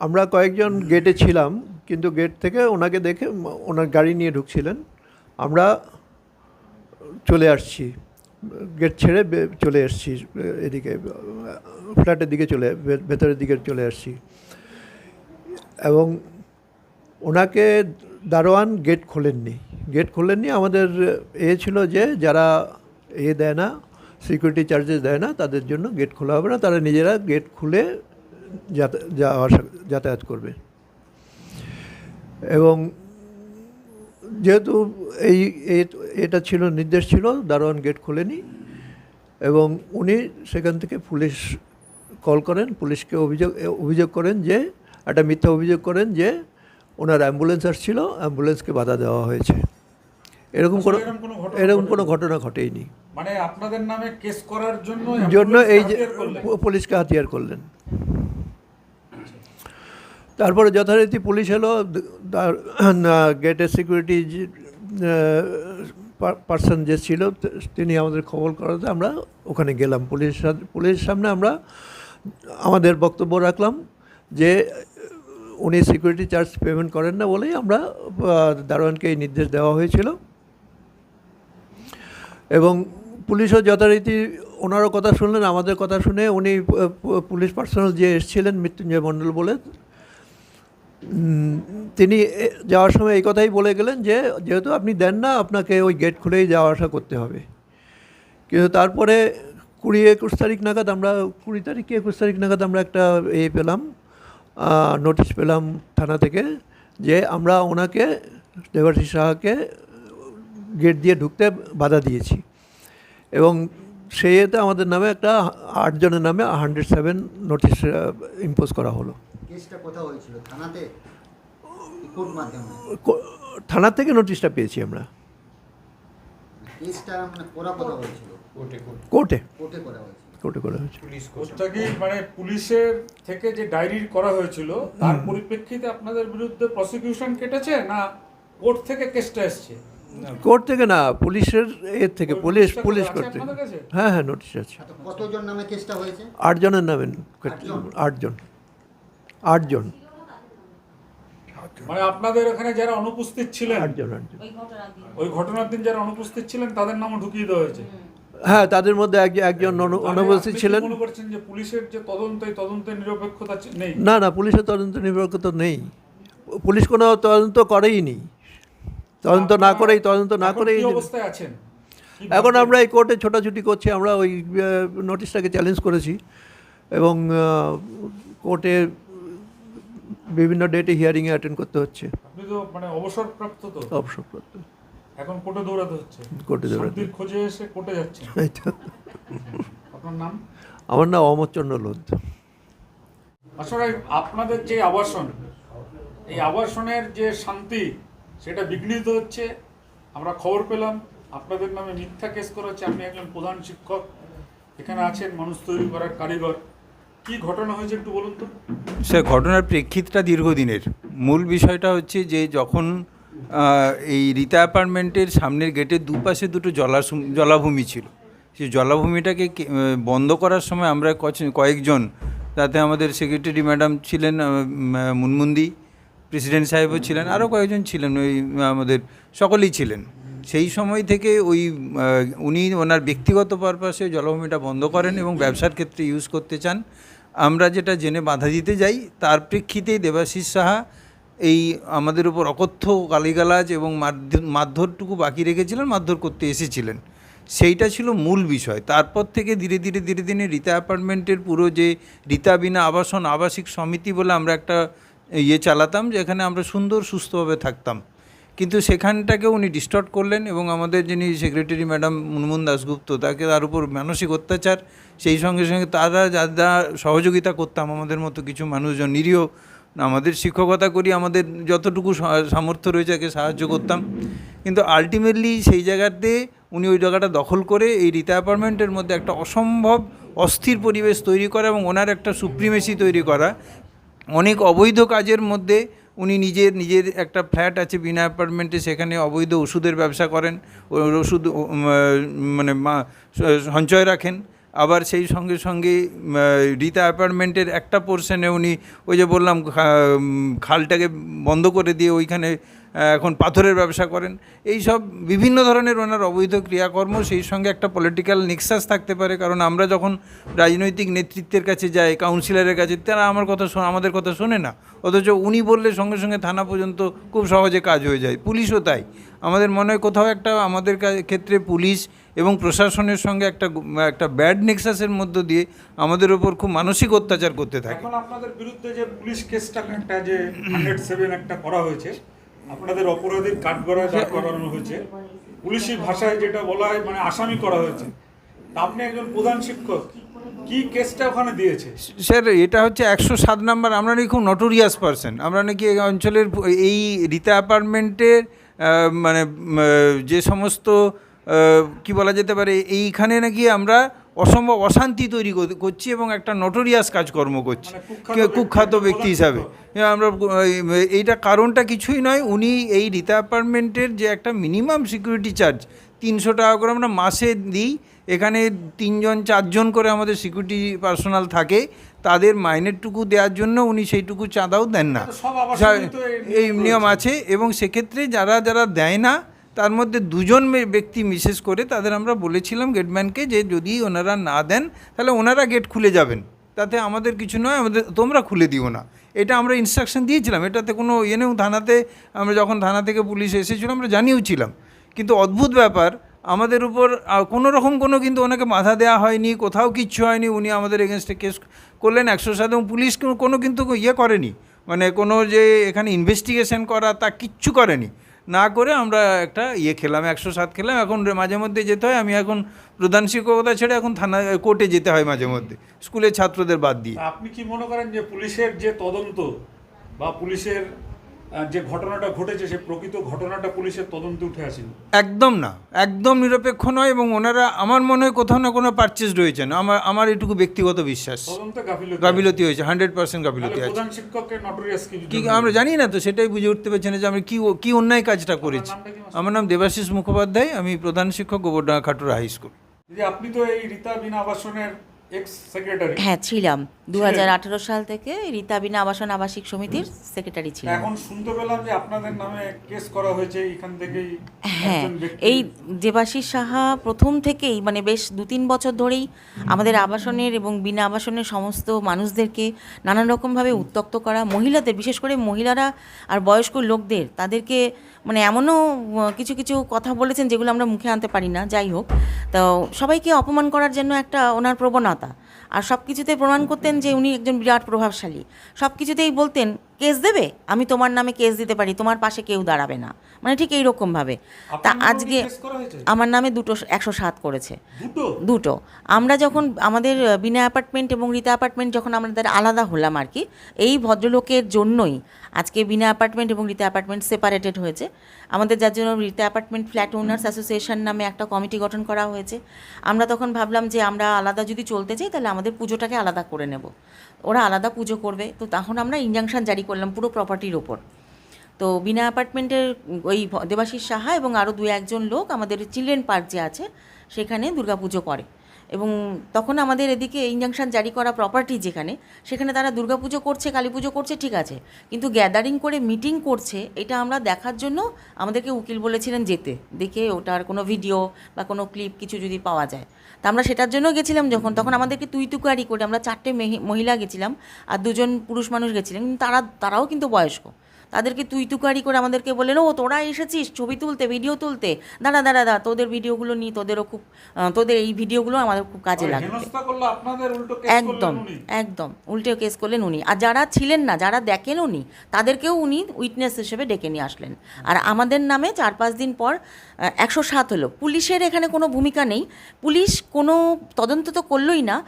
[SPEAKER 7] আমরা কয়েকজন গেটে ছিলাম, কিন্তু গেট থেকে ওনাকে দেখে ওনার গাড়ি নিয়ে ঢুকছিলেন। আমরা চলে আসছি, গেট ছেড়ে চলে এসছি এদিকে, ফ্ল্যাটের দিকে ভেতরের দিকে চলে আসছি। এবং ওনাকে দারোয়ান গেট খোলেননি। আমাদের ছিল যে যারা দেয় না, সিকিউরিটি চার্জেস দেয় না, তাদের জন্য গেট খোলা হবে না, তারা নিজেরা গেট খুলে যাতায়াত করবে। এবং যেহেতু এটা ছিল নির্দেশ ছিল, দারোয়ান গেট খোলেনি। এবং উনি সেখান থেকে পুলিশ কল করেন, পুলিশকে অভিযোগ করেন যে একটা মিথ্যা অভিযোগ করেন যে ওনার অ্যাম্বুলেন্স আসছিল, অ্যাম্বুলেন্সকে বাধা দেওয়া হয়েছে। এরকম কোনো ঘটনা ঘটেইনি।
[SPEAKER 2] মানে আপনাদের নামে কেস করার জন্য
[SPEAKER 7] এই যে পুলিশকে হাতিয়ার করলেন। তারপরে যথারীতি পুলিশ এলো, গেটের সিকিউরিটি পার্সন যে ছিল তিনি আমাদের খবর করাতে আমরা ওখানে গেলাম। পুলিশের সামনে আমরা আমাদের বক্তব্য রাখলাম যে উনি সিকিউরিটি চার্জ পেমেন্ট করেন না বলেই আমরা দারোয়ানকে এই নির্দেশ দেওয়া হয়েছিল। এবং পুলিশও যথারীতি ওনারও কথা শুনলেন, আমাদের কথা শুনে উনি পুলিশ পার্সোনাল যে এসেছিলেন মৃত্যুঞ্জয় মণ্ডল বলে, তিনি যাওয়ার সময় এই কথাই বলে গেলেন যে যেহেতু আপনি দেন না, আপনাকে ওই গেট খুলেই যাওয়া আসা করতে হবে। কিন্তু তারপরে 20-21 তারিখ নাগাদ আমরা 20-21 তারিখ নাগাদ আমরা একটা পেলাম, নোটিশ পেলাম থানা থেকে যে আমরা ওনাকে, দেবাশিস সাহাকে গেট দিয়ে ঢুকতে বাধা দিয়েছি। এবং সেই আমাদের নামে একটা 8 জনের নামে 107 নোটিশ ইম্পোজ করা হলো।
[SPEAKER 3] কেসটা কোথাও হয়েছিল? থানাতে? কোর্ট মাধ্যমে?
[SPEAKER 7] থানা থেকে নোটিশটা পেয়েছি আমরা।
[SPEAKER 3] কেসটা মানে করা কথা হয়েছিল?
[SPEAKER 7] কোর্টে
[SPEAKER 3] কোর্টে করা হয়েছিল।
[SPEAKER 7] কোর্টে করা হয়েছে।
[SPEAKER 2] কোর্টটা কি মানে পুলিশের থেকে যে ডায়েরি করা হয়েছিল তার পরিপ্রেক্ষিতে আপনাদের বিরুদ্ধে প্রসিকিউশন কেটেছে, না কোর্ট থেকে কেসটা এসছে?
[SPEAKER 7] কোর্ট থেকে না, পুলিশের এর থেকে, পুলিশ
[SPEAKER 2] নোটিশটা
[SPEAKER 7] কোর্ট
[SPEAKER 2] আছে
[SPEAKER 7] থেকে।
[SPEAKER 2] আপনাদের কাছে?
[SPEAKER 7] হ্যাঁ হ্যাঁ, নোটিশ আছে।
[SPEAKER 3] কতজন নামে কেসটা হয়েছে?
[SPEAKER 7] 8 জনের নামে।
[SPEAKER 3] আটজন?
[SPEAKER 7] 8 জন।
[SPEAKER 2] মানে আপনাদের এখানে যারা অনুপস্থিত ছিলেন,
[SPEAKER 7] 8 জন।
[SPEAKER 2] ওই ঘটনার দিন যারা অনুপস্থিত ছিলেন তাদের নামও ঢুকিয়ে দেওয়া হয়েছে।
[SPEAKER 7] হ্যাঁ, তাদের মধ্যে একজন অনুপস্থিত
[SPEAKER 2] আপনি কি
[SPEAKER 7] ছিলেন।
[SPEAKER 2] মনে করছেন যে পুলিশের যে তদন্তে নিরপেক্ষতা নেই?
[SPEAKER 7] না না, পুলিশের তদন্ত নির্ভরতা নেই। পুলিশ কোনো তদন্ত করেই নি। তদন্ত না করেই
[SPEAKER 2] এখন কি অবস্থায় আছেন?
[SPEAKER 7] এখন আমরা এই কোর্টে ছোটাছুটি করছি। আমরা ওই নোটিশটাকে চ্যালেঞ্জ করেছি এবং কোর্টে বিভিন্ন ডেটে হিয়ারিংয়ে অ্যাটেন্ড করতে হচ্ছে।
[SPEAKER 2] আপনি তো মানে অবসরপ্রাপ্ত, তো
[SPEAKER 7] অবসরপ্রাপ্ত।
[SPEAKER 2] এখন কোর্টে দৌড়াতে হচ্ছে,
[SPEAKER 7] কোর্টে দৌড়াতে।
[SPEAKER 2] শান্তির খোঁজে এসে কোর্টে যাচ্ছেন।
[SPEAKER 7] এই তো।
[SPEAKER 2] আপনার নাম?
[SPEAKER 7] আমার নাম অমরচন্দ্র লোধ।
[SPEAKER 2] আসলে আপনাদের যে আবাসন, এই আবাসনের যে শান্তি সেটা বিঘ্নিত হচ্ছে। আমরা খবর পেলাম আপনাদের নামে মিথ্যা কেস করা হচ্ছে। আপনি একজন প্রধান শিক্ষক, এখানে আছেন মানুষ তৈরি করার কারিগর। কি ঘটনা হয়েছে একটু বলুন তো।
[SPEAKER 8] সে ঘটনার প্রেক্ষিতটা দীর্ঘদিনের। মূল বিষয়টা হচ্ছে যে যখন এই রীতা অ্যাপার্টমেন্টের সামনের গেটের দুপাশে দুটো জলাভূমি ছিল, সেই জলাভূমিটাকে বন্ধ করার সময় আমরা কয়েকজন, তাতে আমাদের সেক্রেটারি ম্যাডাম ছিলেন, মুনমুন্দি, প্রেসিডেন্ট সাহেবও ছিলেন, আরও কয়েকজন ছিলেন, ওই আমাদের সকলেই ছিলেন। সেই সময় থেকে উনি ওনার ব্যক্তিগত পারপাসে জলাভূমিটা বন্ধ করেন এবং ব্যবসার ক্ষেত্রে ইউজ করতে চান। আমরা যেটা জেনে বাধা দিতে যাই, তার প্রেক্ষিতেই দেবাশিস সাহা এই আমাদের উপর অকথ্য গালিগালাজ এবং মারধরটুকু বাকি রেখেছিলেন, মারধর করতে এসেছিলেন। সেইটা ছিল মূল বিষয়। তারপর থেকে ধীরে ধীরে রীতা অ্যাপার্টমেন্টের পুরো যে রীতা বিনা আবাসন আবাসিক সমিতি বলে আমরা একটা চালাতাম, যেখানে আমরা সুন্দর সুস্থভাবে থাকতাম, কিন্তু সেখানটাকে উনি ডিস্টর্ট করলেন এবং আমাদের যিনি সেক্রেটারি ম্যাডাম মুনমুন দাশগুপ্ত, তার উপর মানসিক অত্যাচার। সেই সঙ্গে তারা যারা সহযোগিতা করতাম, আমাদের মতো কিছু মানুষজন নিরীহ, আমাদের শিক্ষকতা করি, আমাদের যতটুকু সামর্থ্য রয়েছে একে সাহায্য করতাম। কিন্তু আলটিমেটলি সেই জায়গাতে উনি ওই জায়গাটা দখল করে এই রীতা অ্যাপার্টমেন্টের মধ্যে একটা অসম্ভব অস্থির পরিবেশ তৈরি করা এবং ওনার একটা সুপ্রিমেসি তৈরি করা। অনেক অবৈধ কাজের মধ্যে উনি নিজের একটা ফ্ল্যাট আছে বিনা অ্যাপার্টমেন্টে, সেখানে অবৈধ ওষুধের ব্যবসা করেন, ওষুধ মানে সঞ্চয় রাখেন। আবার সেই সঙ্গে রীতা অ্যাপার্টমেন্টের একটা পোর্শনে উনি ওই যে বললাম খালটাকে বন্ধ করে দিয়ে ওইখানে এখন পাথরের ব্যবসা করেন। এই সব বিভিন্ন ধরনের ওনার অবৈধ ক্রিয়াকর্ম। সেই সঙ্গে একটা পলিটিক্যাল নেক্সাস থাকতে পারে, কারণ আমরা যখন রাজনৈতিক নেতৃত্বের কাছে যাই, কাউন্সিলরের কাছে, তারা আমাদের কথা শোনে না, অথচ উনি বললে সঙ্গে সঙ্গে থানা পর্যন্ত খুব সহজে কাজ হয়ে যায়। পুলিশও তাই। আমাদের মনে হয় কোথাও একটা আমাদের ক্ষেত্রে পুলিশ এবং প্রশাসনের সঙ্গে একটা ব্যাড নেক্সাসের মধ্য দিয়ে আমাদের ওপর খুব মানসিক অত্যাচার করতে থাকে।
[SPEAKER 2] এখন আপনাদের বিরুদ্ধে যে পুলিশ কেসটা একটা যে 107 একটা করা হয়েছে, আপনাদের অপরাধীর কাঠগড়ায় দাঁড় করানো হয়েছে, পুলিশি ভাষায় যেটা বলা হয় মানে আসামি করা হয়েছে। তা আপনি একজন প্রধান শিক্ষক, কি কেসটা ওখানে দিয়েছে?
[SPEAKER 8] স্যার, এটা হচ্ছে 107 নাম্বার। আমরা নাকি খুব নটোরিয়াস পারসন। আমরা নাকি এই অঞ্চলের এই রীতা অ্যাপার্টমেন্টের মানে যে সমস্ত কি বলা যেতে পারে, এইখানে নাকি আমরা অসম্ভব অশান্তি তৈরি করছি এবং একটা নটোরিয়াস কাজকর্ম করছি কুখ্যাত ব্যক্তি হিসাবে। আমরা এইটা কারণটা কিছুই নয়, উনি এই রীতা অ্যাপার্টমেন্টের যে একটা মিনিমাম সিকিউরিটি চার্জ 300 টাকা করে আমরা মাসে দিই। এখানে 3-4 জন করে আমাদের সিকিউরিটি পার্সোনাল থাকে, তাদের মাইনেরটুকু দেওয়ার জন্য উনি সেইটুকু চাঁদাও দেন না। এই নিয়ম আছে এবং সেক্ষেত্রে যারা দেয় না, তার মধ্যে 2 জন ব্যক্তি বিশেষ করে তাদের আমরা বলেছিলাম গেটম্যানকে যে যদি ওনারা না দেন তাহলে ওনারা গেট খুলে যাবেন, তাতে আমাদের কিছু নয়, তোমরা খুলে দিও না। এটা আমরা ইনস্ট্রাকশন দিয়েছিলাম, এটাতে কোনো নেই। আমরা যখন থানা থেকে পুলিশ এসেছিলাম আমরা জানিয়েছিলাম। কিন্তু অদ্ভুত ব্যাপার, আমাদের উপর কোনো কিন্তু ওনাকে বাধা দেওয়া হয়নি, কোথাও কিচ্ছু হয়নি। উনি আমাদের এগেনস্টে কেস করলেন 107 এবং পুলিশ কোনো কিন্তু করেনি, মানে কোনো যে এখানে ইনভেস্টিগেশন করা তা কিচ্ছু করেনি। না করে আমরা একটা খেলাম, 107 খেলাম। এখন মাঝে মধ্যে যেতে হয়, আমি এখন প্রধান শিক্ষকতা ছেড়ে এখন থানা কোর্টে যেতে হয় মাঝে মধ্যে, স্কুলের ছাত্রদের বাদ দিয়ে।
[SPEAKER 2] আপনি কি মনে করেন যে পুলিশের যে তদন্ত বা পুলিশের যে ঘটনাটা ঘটেছে সেই প্রকৃত ঘটনাটা পুলিশের তদন্তে উঠে আসেনি?
[SPEAKER 8] একদম না, একদম নিরপেক্ষ নয়, এবং ওনারা আমার মনে হয় কোথাও না কোনো পারচেজ রয়েছেন, আমার এটুকু ব্যক্তিগত বিশ্বাস।
[SPEAKER 2] তদন্তে গাফিলতি
[SPEAKER 8] গাফিলতি হয়েছে, 100% গাফিলতি আছে।
[SPEAKER 2] প্রধান শিক্ষককে নটোরিয়াস
[SPEAKER 8] কি আমরা জানি না তো, সেটাই বুঝে উঠতে পারছি না যে আমরা কি অন্যায় কাজটা করেছি। আমার নাম দেবাশিস মুখোপাধ্যায়, আমি প্রধান শিক্ষক গোবরডাঙ্গা খাটুরা হাই স্কুল।
[SPEAKER 2] দিদি, আপনি তো এই রীতা বিনা আবাসনের এক্স সেক্রেটারি।
[SPEAKER 9] হ্যাঁ ছিলাম, 2018 সাল থেকে রীতা বিনা আবাসন আবাসিক সমিতির সেক্রেটারি ছিলাম।
[SPEAKER 2] এখন শুনতে পেলাম যে আপনাদের নামে কেস করা হয়েছে এখান থেকেই।
[SPEAKER 9] হ্যাঁ,
[SPEAKER 2] একজন ব্যক্তি-
[SPEAKER 9] এই দেবাশিস সাহা প্রথম থেকেই মানে বেশ 2-3 বছর ধরেই আমাদের আবাসনের এবং বিনা আবাসনের সমস্ত মানুষদেরকে নানান রকমভাবে উত্ত্যক্ত করা, মহিলাদের, বিশেষ করে মহিলারা আর বয়স্ক লোকদের, তাদেরকে মানে এমনও কিছু কিছু কথা বলেছেন যেগুলো আমরা মুখে আনতে পারি না। যাই হোক, তো সবাইকে অপমান করার জন্য একটা ওনার প্রবণতা, আর সব কিছুতে প্রমাণ করতেন যে উনি একজন বিরাট প্রভাবশালী। সব কিছুতেই বলতেন কেস দেবে, আমি তোমার নামে কেস দিতে পারি, তোমার পাশে কেউ দাঁড়াবে না, মানে ঠিক এইরকমভাবে। তা
[SPEAKER 2] আপনার নামে
[SPEAKER 9] আজকে
[SPEAKER 2] কেস করা হয়েছে?
[SPEAKER 9] আমার নামে 107 করেছে।
[SPEAKER 2] দুটো?
[SPEAKER 9] দুটো। আমরা যখন আমাদের বিনা অ্যাপার্টমেন্ট এবং রীতা অ্যাপার্টমেন্ট যখন আমাদের আলাদা হলাম আর কি, এই ভদ্রলোকের জন্যই আজকে বিনা অ্যাপার্টমেন্ট এবং রীতা অ্যাপার্টমেন্ট সেপারেটেড হয়েছে আমাদের, যার জন্য Rita apartment flat owners association নামে একটা কমিটি গঠন করা হয়েছে। আমরা তখন ভাবলাম যে আমরা আলাদা যদি চলতে চাই তাহলে আমাদের পুজোটাকে আলাদা করে নেব, ওরা আলাদা পুজো করবে। তো তখন আমরা ইনজাংশন জারি করলাম পুরো প্রপার্টির ওপর। তো বিনা অ্যাপার্টমেন্টের ওই দেবাশিস সাহা এবং আরও 2-1 লোক আমাদের চিলড্রেন পার্ক যে আছে সেখানে দুর্গাপুজো করে, এবং তখন আমাদের এদিকে ইনজাংশন জারি করা প্রপার্টি যেখানে, সেখানে তারা দুর্গাপুজো করছে, কালী পুজো করছে, ঠিক আছে, কিন্তু গ্যাদারিং করে মিটিং করছে এটা আমরা দেখার জন্য আমাদেরকে উকিল বলেছিলেন যেতে, দেখে ওটার কোনো ভিডিও বা কোনো ক্লিপ কিছু যদি পাওয়া যায়। তা আমরা সেটার জন্য গেছিলাম যখন, তখন আমাদেরকে তুই-তুকারি করে, আমরা 4টে মহিলা গেছিলাম আর 2জন পুরুষ মানুষ গেছিলেন, কিন্তু তারাও কিন্তু বয়স্ক। তাদেরকে তুই-তুকারি করে আমাদেরকে বললেন, ও তোরা এসেছিস ছবি তুলতে, ভিডিও তুলতে, দাঁড়া তোদের ভিডিওগুলো নিই, তোদের এই ভিডিওগুলো আমাদের খুব কাজে লাগবে।
[SPEAKER 2] হেনস্থা করলো আপনাদের, উল্টো কেস
[SPEAKER 9] একদম
[SPEAKER 2] করলেন উনি।
[SPEAKER 9] একদম উল্টে কেস করলেন উনি। আর যারা ছিলেন না, যারা দেখেন উনি, তাদেরকেও উনি উইটনেস হিসেবে ডেকে নিয়ে আসলেন। আর আমাদের নামে 4-5 দিন পর 107 হলো। পুলিশের এখানে কোনো ভূমিকা নেই, পুলিশ কোনো তদন্ত তো করলোই না,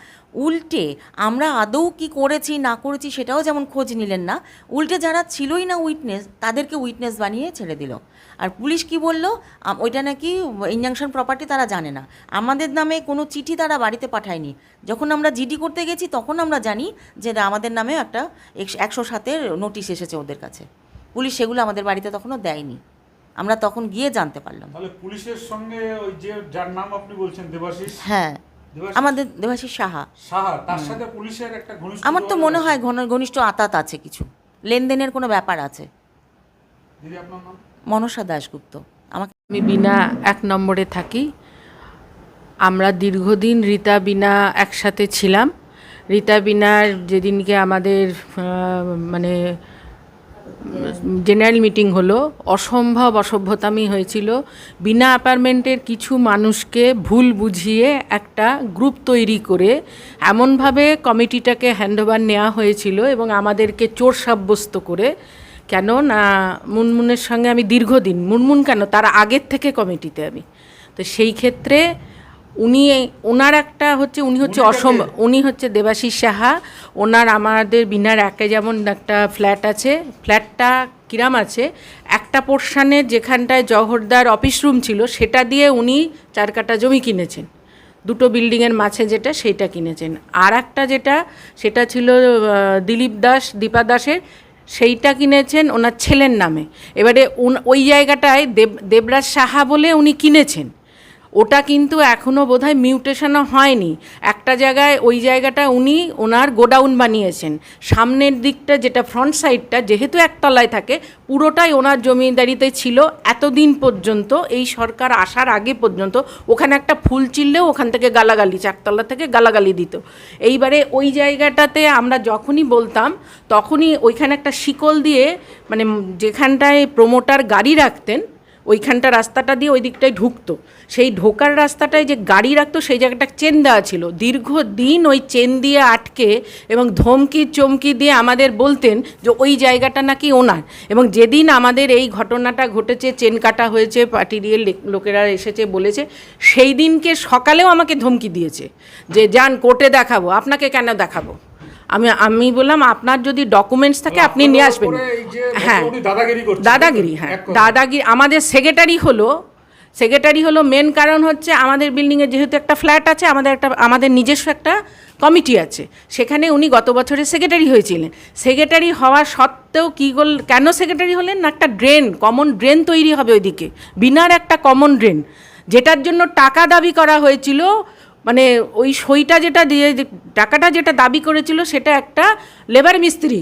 [SPEAKER 9] উল্টে আমরা আদৌ কি করেছি না করেছি সেটাও যেমন খোঁজ নিলেন না, উল্টে যারা ছিলই না উইটনেস তাদেরকে উইটনেস বানিয়ে ছেড়ে দিল। আর পুলিশ কি বলল, ওইটা নাকি ইনজাংশন প্রপার্টি তারা জানে না, আমাদের নামে কোনো চিঠি তারা বাড়িতে পাঠায়নি। যখন আমরা জিডি করতে গেছি তখন আমরা জানি যে আমাদের নামে একটা 107-এর নোটিশ এসেছে ওদের কাছে, পুলিশ সেগুলো আমাদের বাড়িতে তখনও দেয়নি, আমরা তখন গিয়ে জানতে পারলাম।
[SPEAKER 2] তাহলে পুলিশের সঙ্গে ওই যে যার নাম আপনি বলছেন দেবাশিস,
[SPEAKER 9] হ্যাঁ,
[SPEAKER 2] দেবাশিস
[SPEAKER 9] আমাদের দেবাশিস সাহা,
[SPEAKER 2] সাহা, তার সাথে পুলিশের একটা ঘনিষ্ঠ
[SPEAKER 9] আমার তো
[SPEAKER 2] যোগাযোগ
[SPEAKER 9] মনে
[SPEAKER 2] আছে।
[SPEAKER 9] হয় ঘনিষ্ঠ আতাত আছে, কিছু লেনদেনের কোনো ব্যাপার আছে।
[SPEAKER 2] দিদি, আপনার নাম?
[SPEAKER 9] মনসা দাশগুপ্ত। আমাকে
[SPEAKER 10] আমি বিনা 1 নম্বরে থাকি। আমরা দীর্ঘদিন রীতা বিনা একসাথে ছিলাম। রীতা বিনার যেদিনকে আমাদের মানে জেনারেল মিটিং হলো, অসম্ভব অসভ্যতামি হয়েছিল। বিনা অ্যাপার্টমেন্টের কিছু মানুষকে ভুল বুঝিয়ে একটা গ্রুপ তৈরি করে এমনভাবে কমিটিটাকে হ্যান্ডওভার নেওয়া হয়েছিল এবং আমাদেরকে চোর সাব্যস্ত করে, কেন না মুনমুনের সঙ্গে আমি দীর্ঘদিন, মুনমুন কেন তার আগের থেকে কমিটিতে আমি, তো সেই ক্ষেত্রে ওনার একটা হচ্ছে, উনি হচ্ছে দেবাশিস সাহা। ওনার আমাদের বিনার একে যেমন একটা ফ্ল্যাট আছে, ফ্ল্যাটটা কিরাম আছে, একটা পোর্শানে যেখানটায় জওহরদার অফিস রুম ছিল সেটা দিয়ে উনি 4 কাঠা জমি কিনেছেন, 2টো বিল্ডিংয়ের মাঝে যেটা সেইটা কিনেছেন। আর একটা যেটা সেটা ছিল দীপা দাসের, সেইটা কিনেছেন ওনার ছেলের নামে। এবারে ওই জায়গাটায় দেবরাজ সাহা বলে উনি কিনেছেন, ওটা কিন্তু এখনও বোধহয় মিউটেশনও হয়নি। একটা জায়গায় ওই জায়গাটা উনি ওনার গোডাউন বানিয়েছেন, সামনের দিকটা যেটা ফ্রন্ট সাইডটা যেহেতু একতলায় থাকে পুরোটাই ওনার জমিদারিতে ছিল এতদিন পর্যন্ত, এই সরকার আসার আগে পর্যন্ত। ওখানে একটা ফুল চিনলেও ওখান থেকে গালাগালি, 4তলা থেকে গালাগালি দিত। এইবারে ওই জায়গাটাতে আমরা যখনই বলতাম তখনই ওইখানে একটা শিকল দিয়ে, মানে যেখানটায় প্রমোটার গাড়ি রাখতেন ওইখানটা রাস্তাটা দিয়ে ওই দিকটায় ঢুকতো, সেই ঢোকার রাস্তাটায় যে গাড়ি রাখতো সেই জায়গাটা চেন দেওয়া ছিল, দীর্ঘদিন ওই চেন দিয়ে আটকে এবং ধমকি চমকি দিয়ে আমাদের বলতেন যে ওই জায়গাটা নাকি ওনার। এবং যেদিন আমাদের এই ঘটনাটা ঘটেছে, চেন কাটা হয়েছে, পার্টি দিয়ে লোকেরা এসেছে বলেছে, সেই দিনকে সকালেও আমাকে ধমকি দিয়েছে যে যান কোর্টে দেখাবো, আপনাকে কেন দেখাবো, আমি বললাম আপনার যদি ডকুমেন্টস থাকে আপনি নিয়ে আসবেন। হ্যাঁ, দাদাগিরি, হ্যাঁ দাদাগিরি। আমাদের সেক্রেটারি হলো মেন কারণ হচ্ছে আমাদের বিল্ডিংয়ে যেহেতু একটা ফ্ল্যাট আছে, আমাদের নিজস্ব একটা কমিটি আছে, সেখানে উনি গত বছরে সেক্রেটারি হয়েছিলেন। সেক্রেটারি হওয়া সত্ত্বেও কেন সেক্রেটারি হলেন না, একটা কমন ড্রেন তৈরি হবে ওইদিকে, বিনার একটা কমন ড্রেন, যেটার জন্য টাকা দাবি করা হয়েছিল, মানে ওই সইটা টাকাটা যেটা দাবি করেছিল সেটা একটা লেবার মিস্ত্রি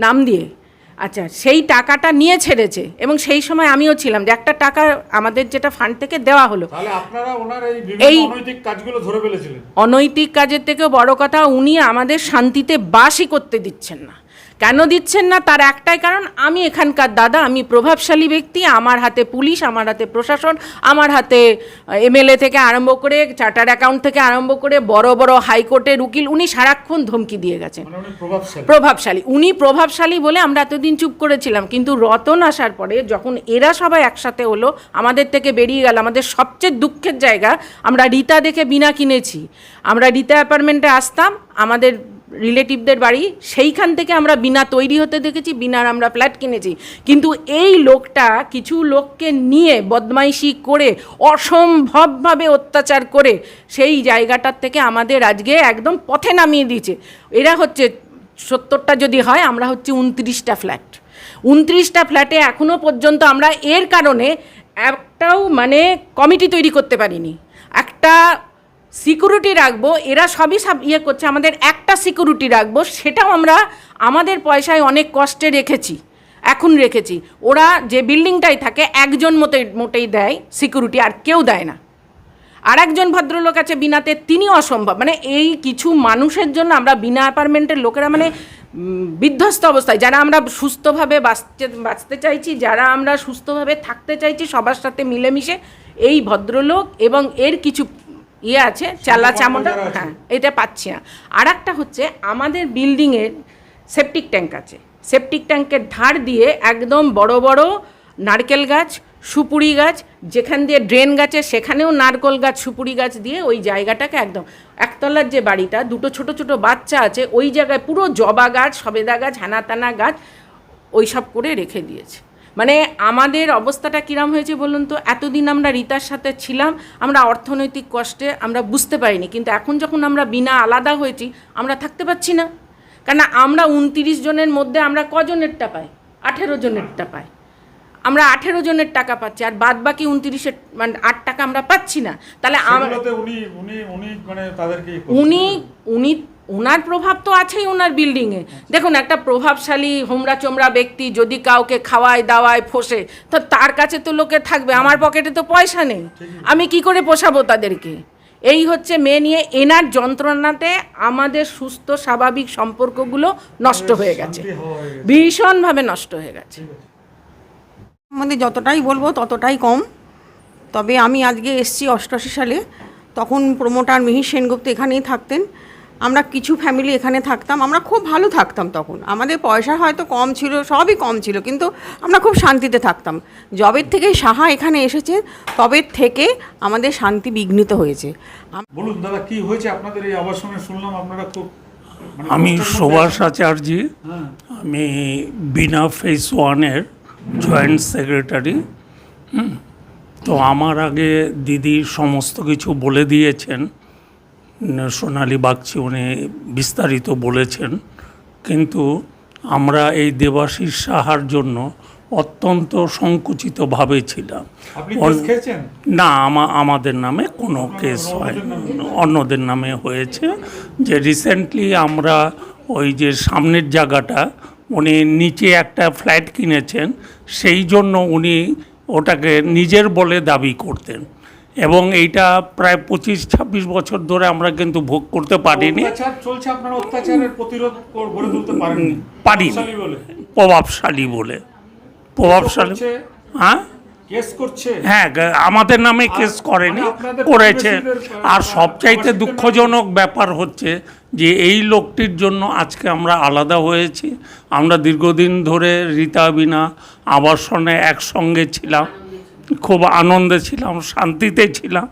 [SPEAKER 10] নাম দিয়ে। আচ্ছা, সেই টাকাটা নিয়ে ছেড়েছে এবং সেই সময় আমিও ছিলাম, যে একটা টাকা আমাদের যেটা ফান্ড থেকে দেওয়া হলো।
[SPEAKER 2] তাহলে আপনারা ওনার এই অনৈতিক কাজগুলো ধরে ফেলেছিলেন।
[SPEAKER 10] অনৈতিক কাজের থেকেও বড় কথা, উনি আমাদের শান্তিতে বাসই করতে দিচ্ছেন না। কেন দিচ্ছেন না তার একটাই কারণ, আমি এখানকার দাদা, আমি প্রভাবশালী ব্যক্তি, আমার হাতে পুলিশ, আমার হাতে প্রশাসন, আমার হাতে এমএলএ থেকে আরম্ভ করে চার্টার্ড অ্যাকাউন্ট থেকে আরম্ভ করে বড় বড় হাইকোর্টের উকিল, উনি সারাক্ষণ ধমকি দিয়ে গেছেন। উনি প্রভাবশালী বলে আমরা এতদিন চুপ করেছিলাম, কিন্তু রতন আসার পরে যখন এরা সবাই একসাথে হলো, আমাদের থেকে বেরিয়ে গেল। আমাদের সবচেয়ে দুঃখের জায়গা, আমরা রীতা দেখে বিনা কিনেছি। আমরা রীতা অ্যাপার্টমেন্টে আসতাম, আমাদের রিলেটিভদের বাড়ি, সেইখান থেকে আমরা বিনা তৈরি হতে দেখেছি, বিনার আমরা ফ্ল্যাট কিনেছি। কিন্তু এই লোকটা কিছু লোককে নিয়ে বদমাইশি করে, অসম্ভবভাবে অত্যাচার করে সেই জায়গাটার থেকে আমাদের আজকে একদম পথে নামিয়ে দিয়েছে। এরা হচ্ছে 70টা যদি হয়, আমরা হচ্ছে 29টা ফ্ল্যাট। 29টা ফ্ল্যাটে এখনও পর্যন্ত আমরা এর কারণে একটাও কমিটি তৈরি করতে পারিনি। একটা সিকিউরিটি রাখবো, এরা সবই করছে, আমাদের একটা সিকিউরিটি রাখবো, সেটাও আমরা আমাদের পয়সায় অনেক কষ্টে রেখেছি। ওরা যে বিল্ডিংটাই থাকে একজন মোটেই দেয় সিকিউরিটি, আর কেউ দেয় না। আর একজন ভদ্রলোক আছে বিনাতে, তিনি অসম্ভব। এই কিছু মানুষের জন্য আমরা বিনা অ্যাপার্টমেন্টের লোকেরা বিধ্বস্ত অবস্থায়, যারা আমরা সুস্থভাবে বাঁচতে চাইছি, যারা আমরা সুস্থভাবে থাকতে চাইছি সবার সাথে মিলেমিশে, এই ভদ্রলোক এবং এর কিছু আছে চালা চামড়া, হ্যাঁ, এটা পাচ্ছি না। আর একটা হচ্ছে আমাদের বিল্ডিংয়ের সেপটিক ট্যাঙ্ক আছে, সেপটিক ট্যাঙ্কের ধার দিয়ে একদম বড় বড় নারকেল গাছ, সুপুরি গাছ, যেখান দিয়ে ড্রেন গাছে সেখানেও নারকেল গাছ, সুপুরি গাছ দিয়ে ওই জায়গাটাকে একদম, একতলার যে বাড়িটা, দুটো ছোট ছোট বাচ্চা আছে, ওই জায়গায় পুরো জবা গাছ, সবেদা গাছ, হানাতানা গাছ, ওই সব করে রেখে দিয়েছে। আমাদের অবস্থাটা কিরম হয়েছে বলুন তো? এতদিন আমরা রীতার সাথে ছিলাম, আমরা অর্থনৈতিক কষ্টে আমরা বুঝতে পারিনি, কিন্তু এখন যখন আমরা বিনা আলাদা হয়েছি, আমরা থাকতে পারছি না। কেন আমরা 29 জনের মধ্যে আমরা কজনেরটা পাই? 18 জনেরটা পাই। আমরা 18 জনের টাকা পাচ্ছি, আর বাদ বাকি 29-এর 8 টাকা আমরা পাচ্ছি না। তাহলে ওনার প্রভাব তো আছেই ওনার বিল্ডিংয়ে। দেখুন, একটা প্রভাবশালী হোমরা চোমরা ব্যক্তি যদি কাউকে খাওয়ায় দাওয়ায় ফোসে, তো তার কাছে তো লোকে থাকবে। আমার পকেটে তো পয়সা নেই, আমি কি করে পোষাবো তাদেরকে? এই হচ্ছে মেয়ে নিয়ে এনার যন্ত্রণাতে আমাদের সুস্থ স্বাভাবিক সম্পর্কগুলো নষ্ট হয়ে গেছে, ভীষণভাবে নষ্ট হয়ে গেছে।
[SPEAKER 11] আমাদের যতটাই বলবো ততটাই কম। তবে আমি আজকে এসছি 88 সালে, তখন প্রমোটার মিহির সেনগুপ্ত এখানেই থাকতেন। আমরা কিছু ফ্যামিলি এখানে থাকতাম, আমরা খুব ভালো থাকতাম। তখন আমাদের পয়সা হয়তো কম ছিল, সবই কম ছিল, কিন্তু আমরা খুব শান্তিতে থাকতাম। যবের থেকে সাহা এখানে এসেছে, তবের থেকে আমাদের শান্তি বিঘ্নিত হয়েছে।
[SPEAKER 2] বলুন দাদা, কি হয়েছে আপনাদের এই আবাসনে? শুনলাম আপনারা খুব
[SPEAKER 12] আমি সুভাষ আচার্যি, আমি বিনা ফেজ 1-এর জয়েন্ট সেক্রেটারি। তো আমার আগে দিদি সমস্ত কিছু বলে দিয়েছেন, সোনালী বাগচি উনি বিস্তারিত বলেছেন। কিন্তু আমরা এই দেবাশিস সাহার জন্য অত্যন্ত সংকুচিতভাবে ছিলাম। না, আমাদের নামে কোনো কেস হয়, অন্যদের নামে হয়েছে। যে রিসেন্টলি আমরা ওই যে সামনের জায়গাটা, উনি নিচে একটা ফ্ল্যাট কিনেছেন, সেই জন্য উনি ওটাকে নিজের বলে দাবি করতেন, এবং এইটা প্রায় 25-26 বছর ধরে আমরা কিন্তু ভোগ করতে পারিনি। প্রভাবশালী বলে হ্যাঁ, আমাদের নামে কেস করেনি, করেছে। আর সবচাইতে দুঃখজনক ব্যাপার হচ্ছে যে এই লোকটির জন্য আজকে আমরা আলাদা হয়েছি। আমরা দীর্ঘদিন ধরে রীতা বিনা আবাসনে একসঙ্গে ছিলাম, খুব আনন্দে ছিলাম, শান্তিতে ছিলাম,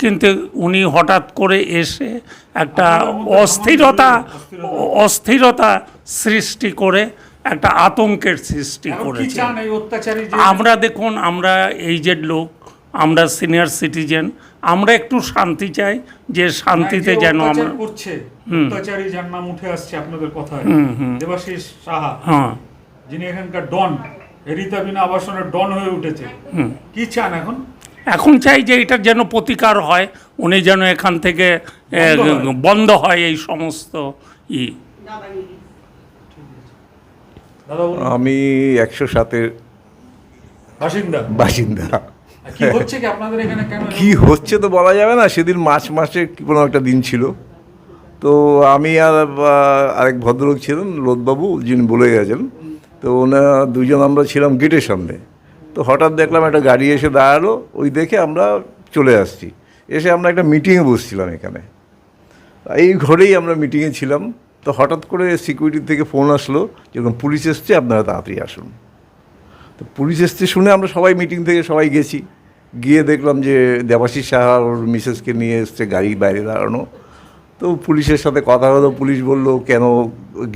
[SPEAKER 12] কিন্তু উনি হঠাৎ করে এসে একটা অস্থিরতা সৃষ্টি করে একটা আতঙ্কের সৃষ্টি
[SPEAKER 2] এখন কি
[SPEAKER 12] করেছে।
[SPEAKER 2] চান এই অত্যাচারী যে
[SPEAKER 12] আমরা দেখুন, আমরা এইজেড লোক, আমরা সিনিয়র সিটিজেন, আমরা একটু শান্তি চাই, যে শান্তিতে
[SPEAKER 2] যে
[SPEAKER 12] যেন
[SPEAKER 2] অত্যাচার
[SPEAKER 12] আমরা
[SPEAKER 2] করছে, অত্যাচারী যার নাম উঠে আসছে আপনাদের কথায়, দেবাশিস সাহা,
[SPEAKER 12] হ্যাঁ
[SPEAKER 2] যিনি এখানকার ডন, রিতা বিনা আবাসনের ডন হয়ে উঠেছে, কি চান এখন?
[SPEAKER 12] এখন চাই যে এটার যেন প্রতিকার হয়, উনি যেন এখান থেকে বন্ধ হয় এই সমস্ত
[SPEAKER 2] দাদা বলুন,
[SPEAKER 13] আমি 107-এর
[SPEAKER 2] বাসিন্দা।
[SPEAKER 13] বাসিন্দা।
[SPEAKER 2] কি হচ্ছে কি আপনাদের এখানে, কেন
[SPEAKER 13] কি হচ্ছে তো বলা যাবে না। সেদিন মার্চ মাসে কোনো একটা দিন ছিল, তো আমি আর আরেক ভদ্রলোক ছিলেন, লোদবাবু, যিনি বলে গেছেন, তো ওনার দুজন আমরা ছিলাম গেটের সামনে। তো হঠাৎ দেখলাম একটা গাড়ি এসে দাঁড়ালো, ওই দেখে আমরা চলে আসছি। এসে আমরা একটা মিটিংয়ে বসছিলাম এখানে, এই ঘরেই আমরা মিটিংয়ে ছিলাম। তো হঠাৎ করে সিকিউরিটি থেকে ফোন আসলো, যেরকম পুলিশ এসছে, আপনারা তাড়াতাড়ি আসুন। তো পুলিশ এসছে শুনে আমরা সবাই মিটিং থেকে সবাই গেছি, গিয়ে দেখলাম যে দেবাশিস সাহা ওর মিসেসকে নিয়ে এসছে, গাড়ি বাইরে দাঁড়ানো। তো পুলিশের সাথে কথা হলো, পুলিশ বলল কেন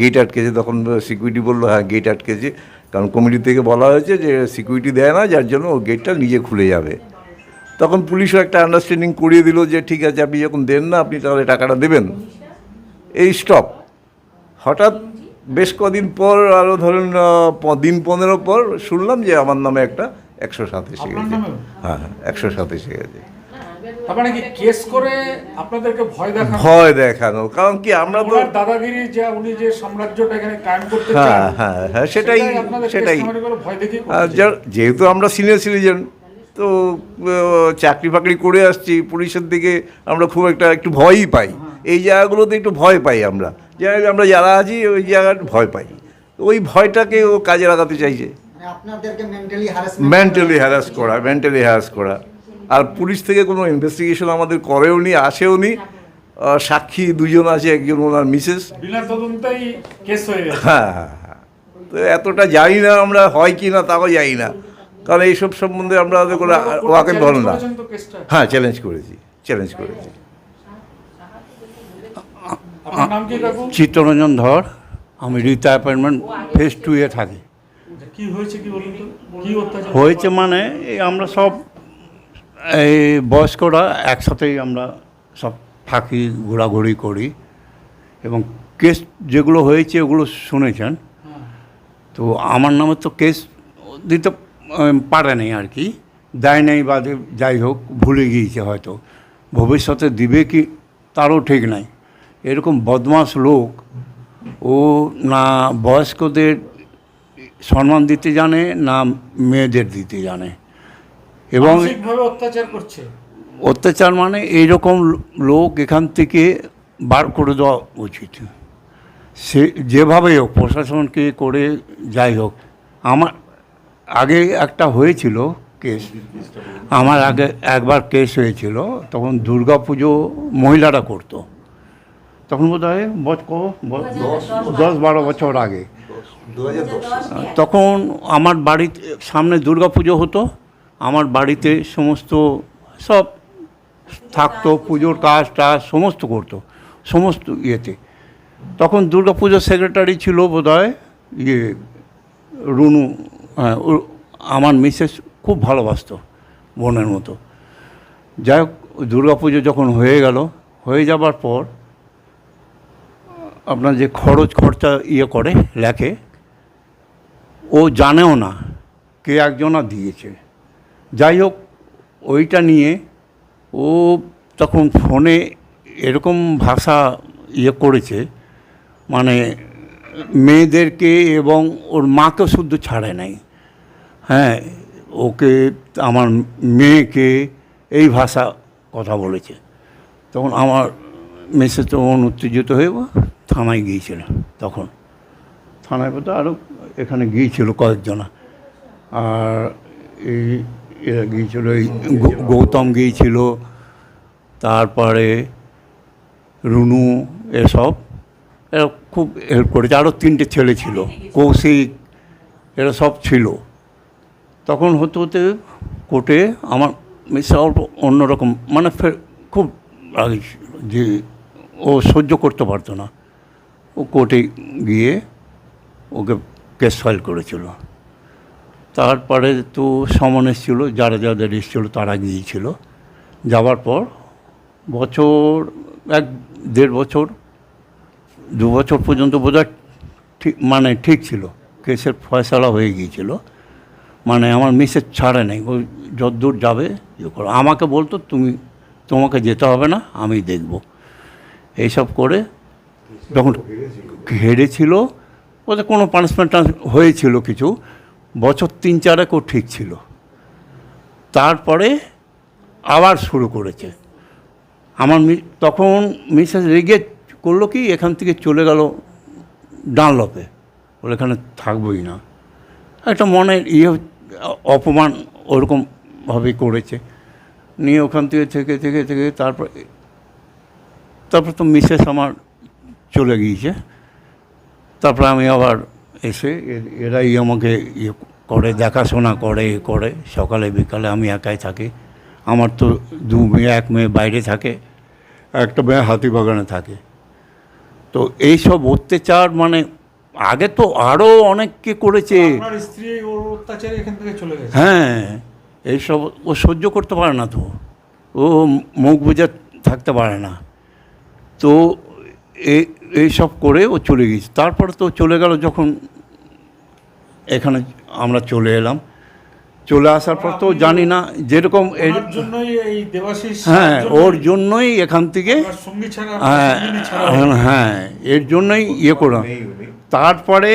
[SPEAKER 13] গেট আটকেছে, তখন সিকিউরিটি বললো হ্যাঁ গেট আটকেছে, কারণ কমিটি থেকে বলা হয়েছে যে সিকিউরিটি দেয় না, যার জন্য ও গেটটা নিজে খুলে যাবে। তখন পুলিশও একটা আন্ডারস্ট্যান্ডিং করিয়ে দিল যে ঠিক আছে, আপনি যখন দেন না, আপনি তাহলে টাকাটা দেবেন। এই স্টপ। হঠাৎ বেশ কদিন পর, আরও ধরুন দিন 15 পর শুনলাম যে আমার নামে একটা 107 এসে গেছে। হ্যাঁ, 107 এসে গেছে।
[SPEAKER 2] তার মানে কি কেস করে আপনাদেরকে
[SPEAKER 13] ভয় দেখানো, কারণ কি আমরা তো
[SPEAKER 2] দাদাগিরি, যে উনি যে সাম্রাজ্যটা এখানে কায়েম করতে চান,
[SPEAKER 13] হ্যাঁ হ্যাঁ হ্যাঁ সেটাই।
[SPEAKER 2] ভয় দেখি।
[SPEAKER 13] যেহেতু আমরা সিনিয়র সিটিজেন, তো চাকরি ফাকরি করে আসছি, পুলিশের দিকে আমরা খুব একটু ভয়ই পাই। এই জায়গাগুলোতে একটু ভয় পাই আমরা, আমরা যারা আছি ওই জায়গাটা ভয় পাই। ওই ভয়টাকে ও কাজে লাগাতে চাইছে,
[SPEAKER 3] আপনাদেরকে
[SPEAKER 13] মেন্টালি হ্যারাস করা। আর পুলিশ থেকে কোনো ইনভেস্টিগেশন আমাদের করেও নি, আসেও নি। সাক্ষী দুজন আছে, একজন ওনার মিসেস,
[SPEAKER 2] বিনা তদন্তেই কেস হয়ে গেছে।
[SPEAKER 13] হ্যাঁ হ্যাঁ হ্যাঁ। তো এতটা জানি না আমরা, হয় কি না তাও জানি না, কারণ এইসব সম্বন্ধে আমরা কোনো ওয়াকে বল না। হ্যাঁ, চ্যালেঞ্জ করেছি।
[SPEAKER 2] আপনার নাম কি কাকু?
[SPEAKER 14] চিত্তরঞ্জন ধর, আমি রিতা অ্যাপার্টমেন্ট ফেজ 2-এ থাকি।
[SPEAKER 2] কি হয়েছে কি বলুন তো, কি অত্যাচার
[SPEAKER 14] হয়েছে মানে এই আমরা সব এই বয়স্করা একসাথেই আমরা সব থাকি, ঘোরাঘুরি করি, এবং কেস যেগুলো হয়েছে ওগুলো শুনেছেন। তো আমার নামে তো কেস দিতে পারে নাই আর কি, দেয় নাই, বা যাই হোক ভুলে গিয়েছে হয়তো, ভবিষ্যতে দিবে কি তারও ঠিক নাই। এরকম বদমাশ লোক, ও না বয়স্কদের সম্মান দিতে জানে, না মেয়েদের দিতে জানে, এবং
[SPEAKER 2] অত্যাচার করছে।
[SPEAKER 14] অত্যাচার মানে এইরকম লোক এখান থেকে বার করে দেওয়া উচিত। সে যেভাবেই হোক, প্রশাসনকে করে যাই হোক। আমার আগে একটা হয়েছিল কেস, আমার আগে একবার কেস হয়েছিল, তখন দুর্গাপুজো মহিলারা করতো, তখন বোধ হয় 10-12 বছর আগে। তখন আমার বাড়িতে সামনে দুর্গাপুজো হতো, আমার বাড়িতে সমস্ত সব থাকতো, পুজোর কাজ টাজ সমস্ত করতো, সমস্ত ইয়েতে। তখন দুর্গাপুজোর সেক্রেটারি ছিল বোধ হয় রুনু। হ্যাঁ, আমার মিসেস খুব ভালোবাসতো, বোনের মতো। যাই হোক, দুর্গাপুজো যখন হয়ে যাবার পর আপনার যে খরচা করে লেখে, ও জানেও না কে একজনা দিয়েছে। যাই হোক, ওইটা নিয়ে ও তখন ফোনে এরকম ভাষা করেছে, মানে মেয়েদেরকে এবং ওর মাকে শুদ্ধ ছাড়ে নাই। হ্যাঁ, ওকে, আমার মেয়েকে এই ভাষা কথা বলেছে। তখন আমার মেসেজ তখন উত্তেজিত হয়ে থানায় গিয়েছিল। তখন থানায় বোধ আরও এখানে গিয়েছিল কয়েকজনা, আর এরা গিয়েছিল, এই গৌতম গিয়েছিল, তারপরে রুনু, এসব এরা খুব হেল্প করেছে। আরও 3টে ছেলে ছিল, কৌশিক, এরা সব ছিল। তখন হতে কোর্টে আমার মিসে অল্প অন্যরকম, মানে খুব রাগী ছিল যে ও সহ্য করতে পারতো না। ও কোর্টে গিয়ে ওকে কেস ফাইল করেছিল। তারপরে তো সমন এসেছিলো, যাদের এসেছিল তারা গিয়েছিল। যাওয়ার পর বছর 1-1.5 বছর 2 বছর পর্যন্ত বোধহয় ঠিক ঠিক ছিল, কেসের ফয়সালা হয়ে গিয়েছিল। মানে আমার মিসেস ছাড়ে নেই, ও যতদূর যাবে ইয়ে করো, আমাকে বলতো তোমাকে যেতে হবে না, আমি দেখব। এইসব করে যখন হেরেছিল, ওদের কোনো পানিশমেন্ট হয়েছিল কিছু, বছর 3-4 ও ঠিক ছিল। তারপরে আবার শুরু করেছে। আমার তখন মিসেস রেগে করলো কি, এখান থেকে চলে গেল ডানলপে, বলে এখানে থাকবোই না। একটা মনের অপমান ওরকমভাবে করেছে, নিয়ে ওখান থেকে থেকে তারপর তো মিসেস আমার চলে গিয়েছে। তারপরে আমি আবার এসে এরাই আমাকে করে, দেখাশোনা করে সকালে বিকালে আমি একাই থাকি। আমার তো 2 মেয়ে, 1 মেয়ে বাইরে থাকে, একটা মেয়ে হাতিবাগানে থাকে। তো এইসব অত্যাচার মানে আগে তো আরও অনেককে করেছে।
[SPEAKER 2] স্ত্রী ওর অত্যাচারে এখান থেকে চলে গেছে।
[SPEAKER 14] হ্যাঁ, এইসব ও সহ্য করতে পারে না, তো ও মুখ বুজে থাকতে পারে না। তো এইসব করে ও চলে গেছে। তারপরে তো চলে গেল, যখন এখানে আমরা চলে এলাম, চলে আসার পর তো জানি না, যেরকম
[SPEAKER 2] ওর জন্যই এই দেবাশিস,
[SPEAKER 14] হ্যাঁ ওর জন্যই এখান থেকে,
[SPEAKER 2] সঙ্গী ছাড়া,
[SPEAKER 14] হ্যাঁ এর জন্যই ইয়ে করলাম। তারপরে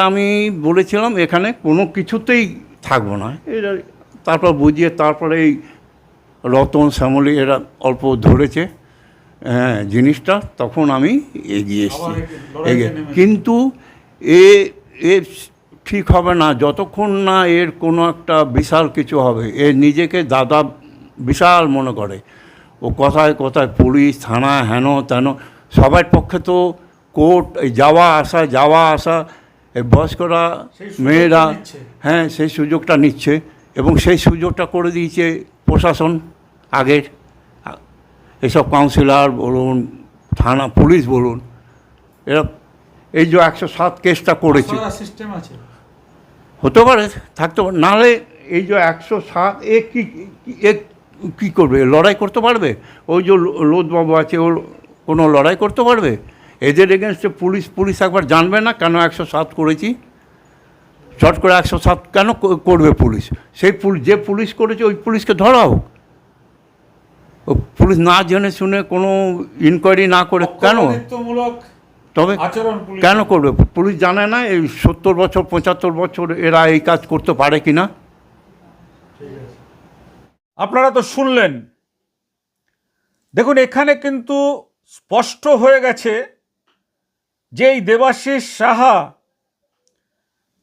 [SPEAKER 14] আমি বলেছিলাম এখানে কোনো কিছুতেই থাকবো না। তারপর বুঝিয়ে, তারপরে এই রতন, শ্যামলী এরা অল্প ধরেছে হ্যাঁ জিনিসটা, তখন আমি এগিয়ে এসেছি। কিন্তু এ ঠিক হবে না যতক্ষণ না এর কোনো একটা বিশাল কিছু হবে। এ নিজেকে দাদা বিশাল মনে করে। ও কথায় কথায় পুলিশ, থানা, হেন তেন, সবার পক্ষে তো কোর্ট, এই যাওয়া আসা, এই বয়স্করা, মেয়েরা, হ্যাঁ সেই সুযোগটা নিচ্ছে। এবং সেই সুযোগটা করে দিয়েছে প্রশাসন আগের, এসব কাউন্সিলর বলুন, থানা, পুলিশ বলুন, এরা এই যে 107 কেসটা করেছে,
[SPEAKER 2] সিস্টেম আছে,
[SPEAKER 14] হতে পারে, থাকতে পারে। নাহলে এই যে 107 কী করবে? লড়াই করতে পারবে? ওই যে লোদবাবু আছে, ওর কোনো লড়াই করতে পারবে? এদের এগেনস্টে পুলিশ একবার জানবে না কেন 107 করেছি? শর্ট করে 107 কেন করবে পুলিশ? সেই যে পুলিশ করেছে ওই পুলিশকে ধরা হোক। পুলিশ না জেনে শুনে কোনো ইনকোয়ারি না করে কেন? তবে কেন করবে? পুলিশ জানে না এই 70 বছর 75 বছর এরা এই কাজ করতে পারে কি না?
[SPEAKER 2] আপনারা তো শুনলেন। দেখুন, এখানে কিন্তু স্পষ্ট হয়ে গেছে যে এই দেবাশিস সাহা,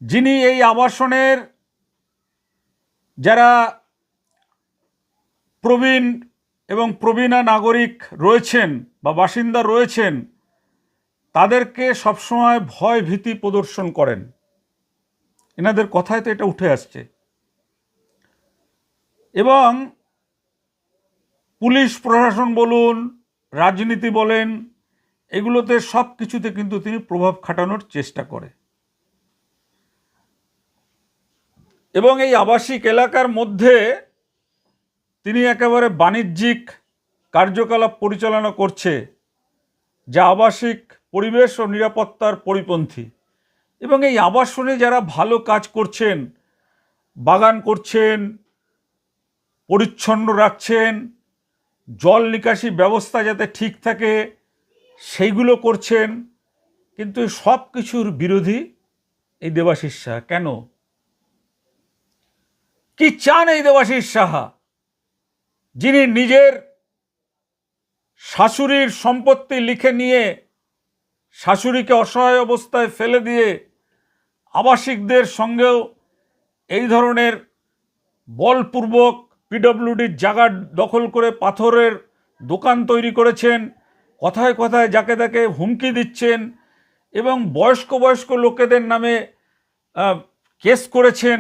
[SPEAKER 2] যিনি এই আবাসনের যারা প্রবীণ এবং প্রবীণা নাগরিক রয়েছেন বা বাসিন্দা রয়েছেন, তাদেরকে সবসময় ভয় ভীতি প্রদর্শন করেন। এনাদের কথায় তো এটা উঠে আসছে। এবং পুলিশ প্রশাসন বলুন, রাজনীতি বলেন, এগুলোতে সব কিছুতে কিন্তু তিনি প্রভাব খাটানোর চেষ্টা করে। এবং এই আবাসিক এলাকার মধ্যে তিনি একেবারে বাণিজ্যিক কার্যকলাপ পরিচালনা করছে, যা আবাসিক পরিবেশ ও নিরাপত্তার পরিপন্থী। এবং এই আবাসনে যারা ভালো কাজ করছেন, বাগান করছেন, পরিচ্ছন্ন রাখছেন, জল নিকাশি ব্যবস্থা যাতে ঠিক থাকে সেইগুলো করছেন, কিন্তু সব কিছুর বিরোধী এই দেবাশিস সাহা। কেন? কি চান এই দেবাশিস সাহা, যিনি নিজের শাশুড়ির সম্পত্তি লিখে নিয়ে শাশুড়িকে অসহায় অবস্থায় ফেলে দিয়ে আবাসিকদের সঙ্গেও এই ধরনের বলপূর্বক পিডব্লিউডির জায়গা দখল করে পাথরের দোকান তৈরি করেছেন, কথায় কথায় যাকে তাকে হুমকি দিচ্ছেন এবং বয়স্ক লোকেদের নামে কেস করেছেন।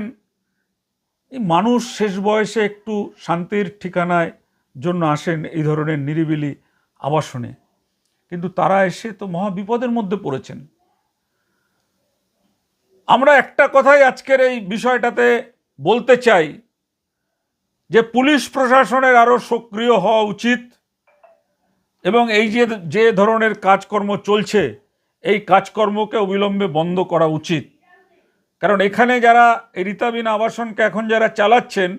[SPEAKER 2] এই মানুষ শেষ বয়সে একটু শান্তির ঠিকানায় জন্য আসেন এই ধরনের নিরিবিলি আবাসনে, কিন্তু তারা এসে তো মহা বিপদের মধ্যে পড়েছেন। আমরা একটা কথাই আজকের এই বিষয়টাতে বলতে চাই যে পুলিশ প্রশাসনের আরও সক্রিয় হওয়া উচিত এবং এই যে ধরনের কাজকর্ম চলছে এই কাজকর্মকে অবিলম্বে বন্ধ করা উচিত। কারণ এখানে যারা এই রিতাবিনা আবাসনকে এখন যারা চালাচ্ছেন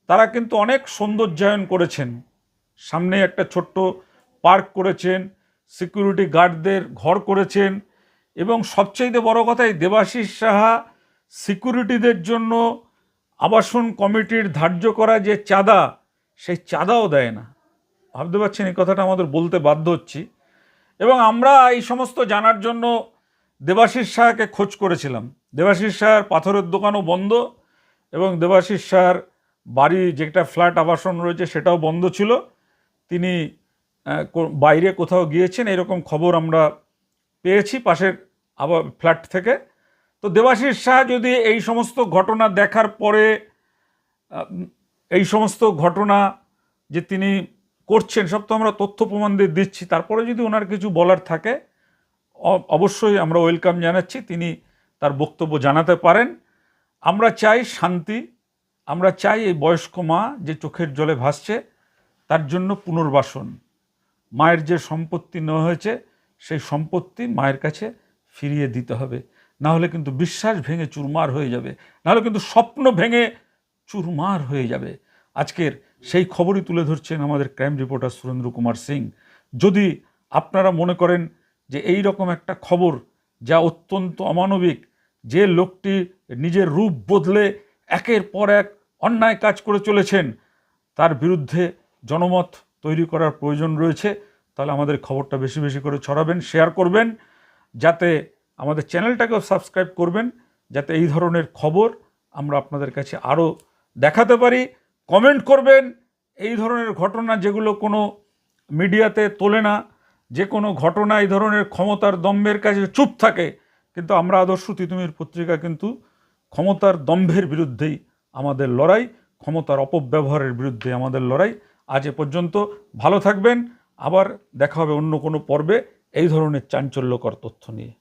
[SPEAKER 2] তারা কিন্তু অনেক সৌন্দর্যায়ন করেছেন, সামনে একটা ছোট্ট পার্ক করেছেন, সিকিউরিটি গার্ডদের ঘর করেছেন এবং সবচেয়ে বড় কথা এই দেবাশিস সাহা সিকিউরিটিদের জন্য আবাসন কমিটির ধার্য করা যে চাঁদা সেই চাঁদাও দেয় না। ভাবতে পারছেন এই কথাটা আমাদের বলতে বাধ্য হচ্ছি। এবং আমরা এই সমস্ত জানার জন্য দেবাশিস সাহাকে খোঁজ করেছিলাম। দেবাশিস সাহার পাথরের দোকানও বন্ধ এবং দেবাশিস সাহার বাড়ি যেটা ফ্ল্যাট আবাসন রয়েছে সেটাও বন্ধ ছিল। তিনি বাইরে কোথাও গিয়েছেন এরকম খবর আমরা পেয়েছি পাশের আবার ফ্ল্যাট থেকে। তো দেবাশিস সাহা যদি এই সমস্ত ঘটনা দেখার পরে এই সমস্ত ঘটনা যে তিনি করছেন সব তো আমরা তথ্য প্রমাণ দিয়ে দিচ্ছি, তারপরে যদি ওনার কিছু বলার থাকে অবশ্যই আমরা ওয়েলকাম জানাচ্ছি, তিনি তার বক্তব্য জানাতে পারেন। আমরা চাই শান্তি, আমরা চাই এই বয়স্ক মা যে চোখের জলে ভাসছে তার জন্য পুনর্বাসন। মায়ের যে সম্পত্তি নেওয়া হয়েছে সেই সম্পত্তি মায়ের কাছে ফিরিয়ে দিতে হবে, না হলে কিন্তু বিশ্বাস ভেঙে চুরমার হয়ে যাবে, না হলে কিন্তু স্বপ্ন ভেঙে চুরমার হয়ে যাবে। আজকের সেই খবরই তুলে ধরছেন আমাদের ক্রাইম রিপোর্টার সুরেন্দ্র কুমার সিং। যদি আপনারা মনে করেন যে এই রকম একটা খবর যা অত্যন্ত অমানবিক, যে লোকটি নিজের রূপ বদলে একের পর এক অন্যায় কাজ করে চলেছেন, তার বিরুদ্ধে জনমত তৈরি করার প্রয়োজন রয়েছে, তাহলে আমাদের খবরটা বেশি বেশি করে ছড়াবেন, শেয়ার করবেন, যাতে আমাদের চ্যানেলটাকেও সাবস্ক্রাইব করবেন, যাতে এই ধরনের খবর আমরা আপনাদের কাছে আরও দেখাতে পারি। কমেন্ট করবেন এই ধরনের ঘটনা যেগুলো কোনো মিডিয়াতে তোলে না, যে কোনো ঘটনা এই ধরনের ক্ষমতার দম্ভের কাছে চুপ থাকে, কিন্তু আমরা আদর্শ তিতুমির পত্রিকা কিন্তু ক্ষমতার দম্ভের বিরুদ্ধেই আমাদের লড়াই, ক্ষমতার অপব্যবহারের বিরুদ্ধে আমাদের লড়াই। আজ এ পর্যন্ত, ভালো থাকবেন, আবার দেখা হবে অন্য কোনো পর্বে এই ধরনের চাঞ্চল্যকর তথ্য নিয়ে।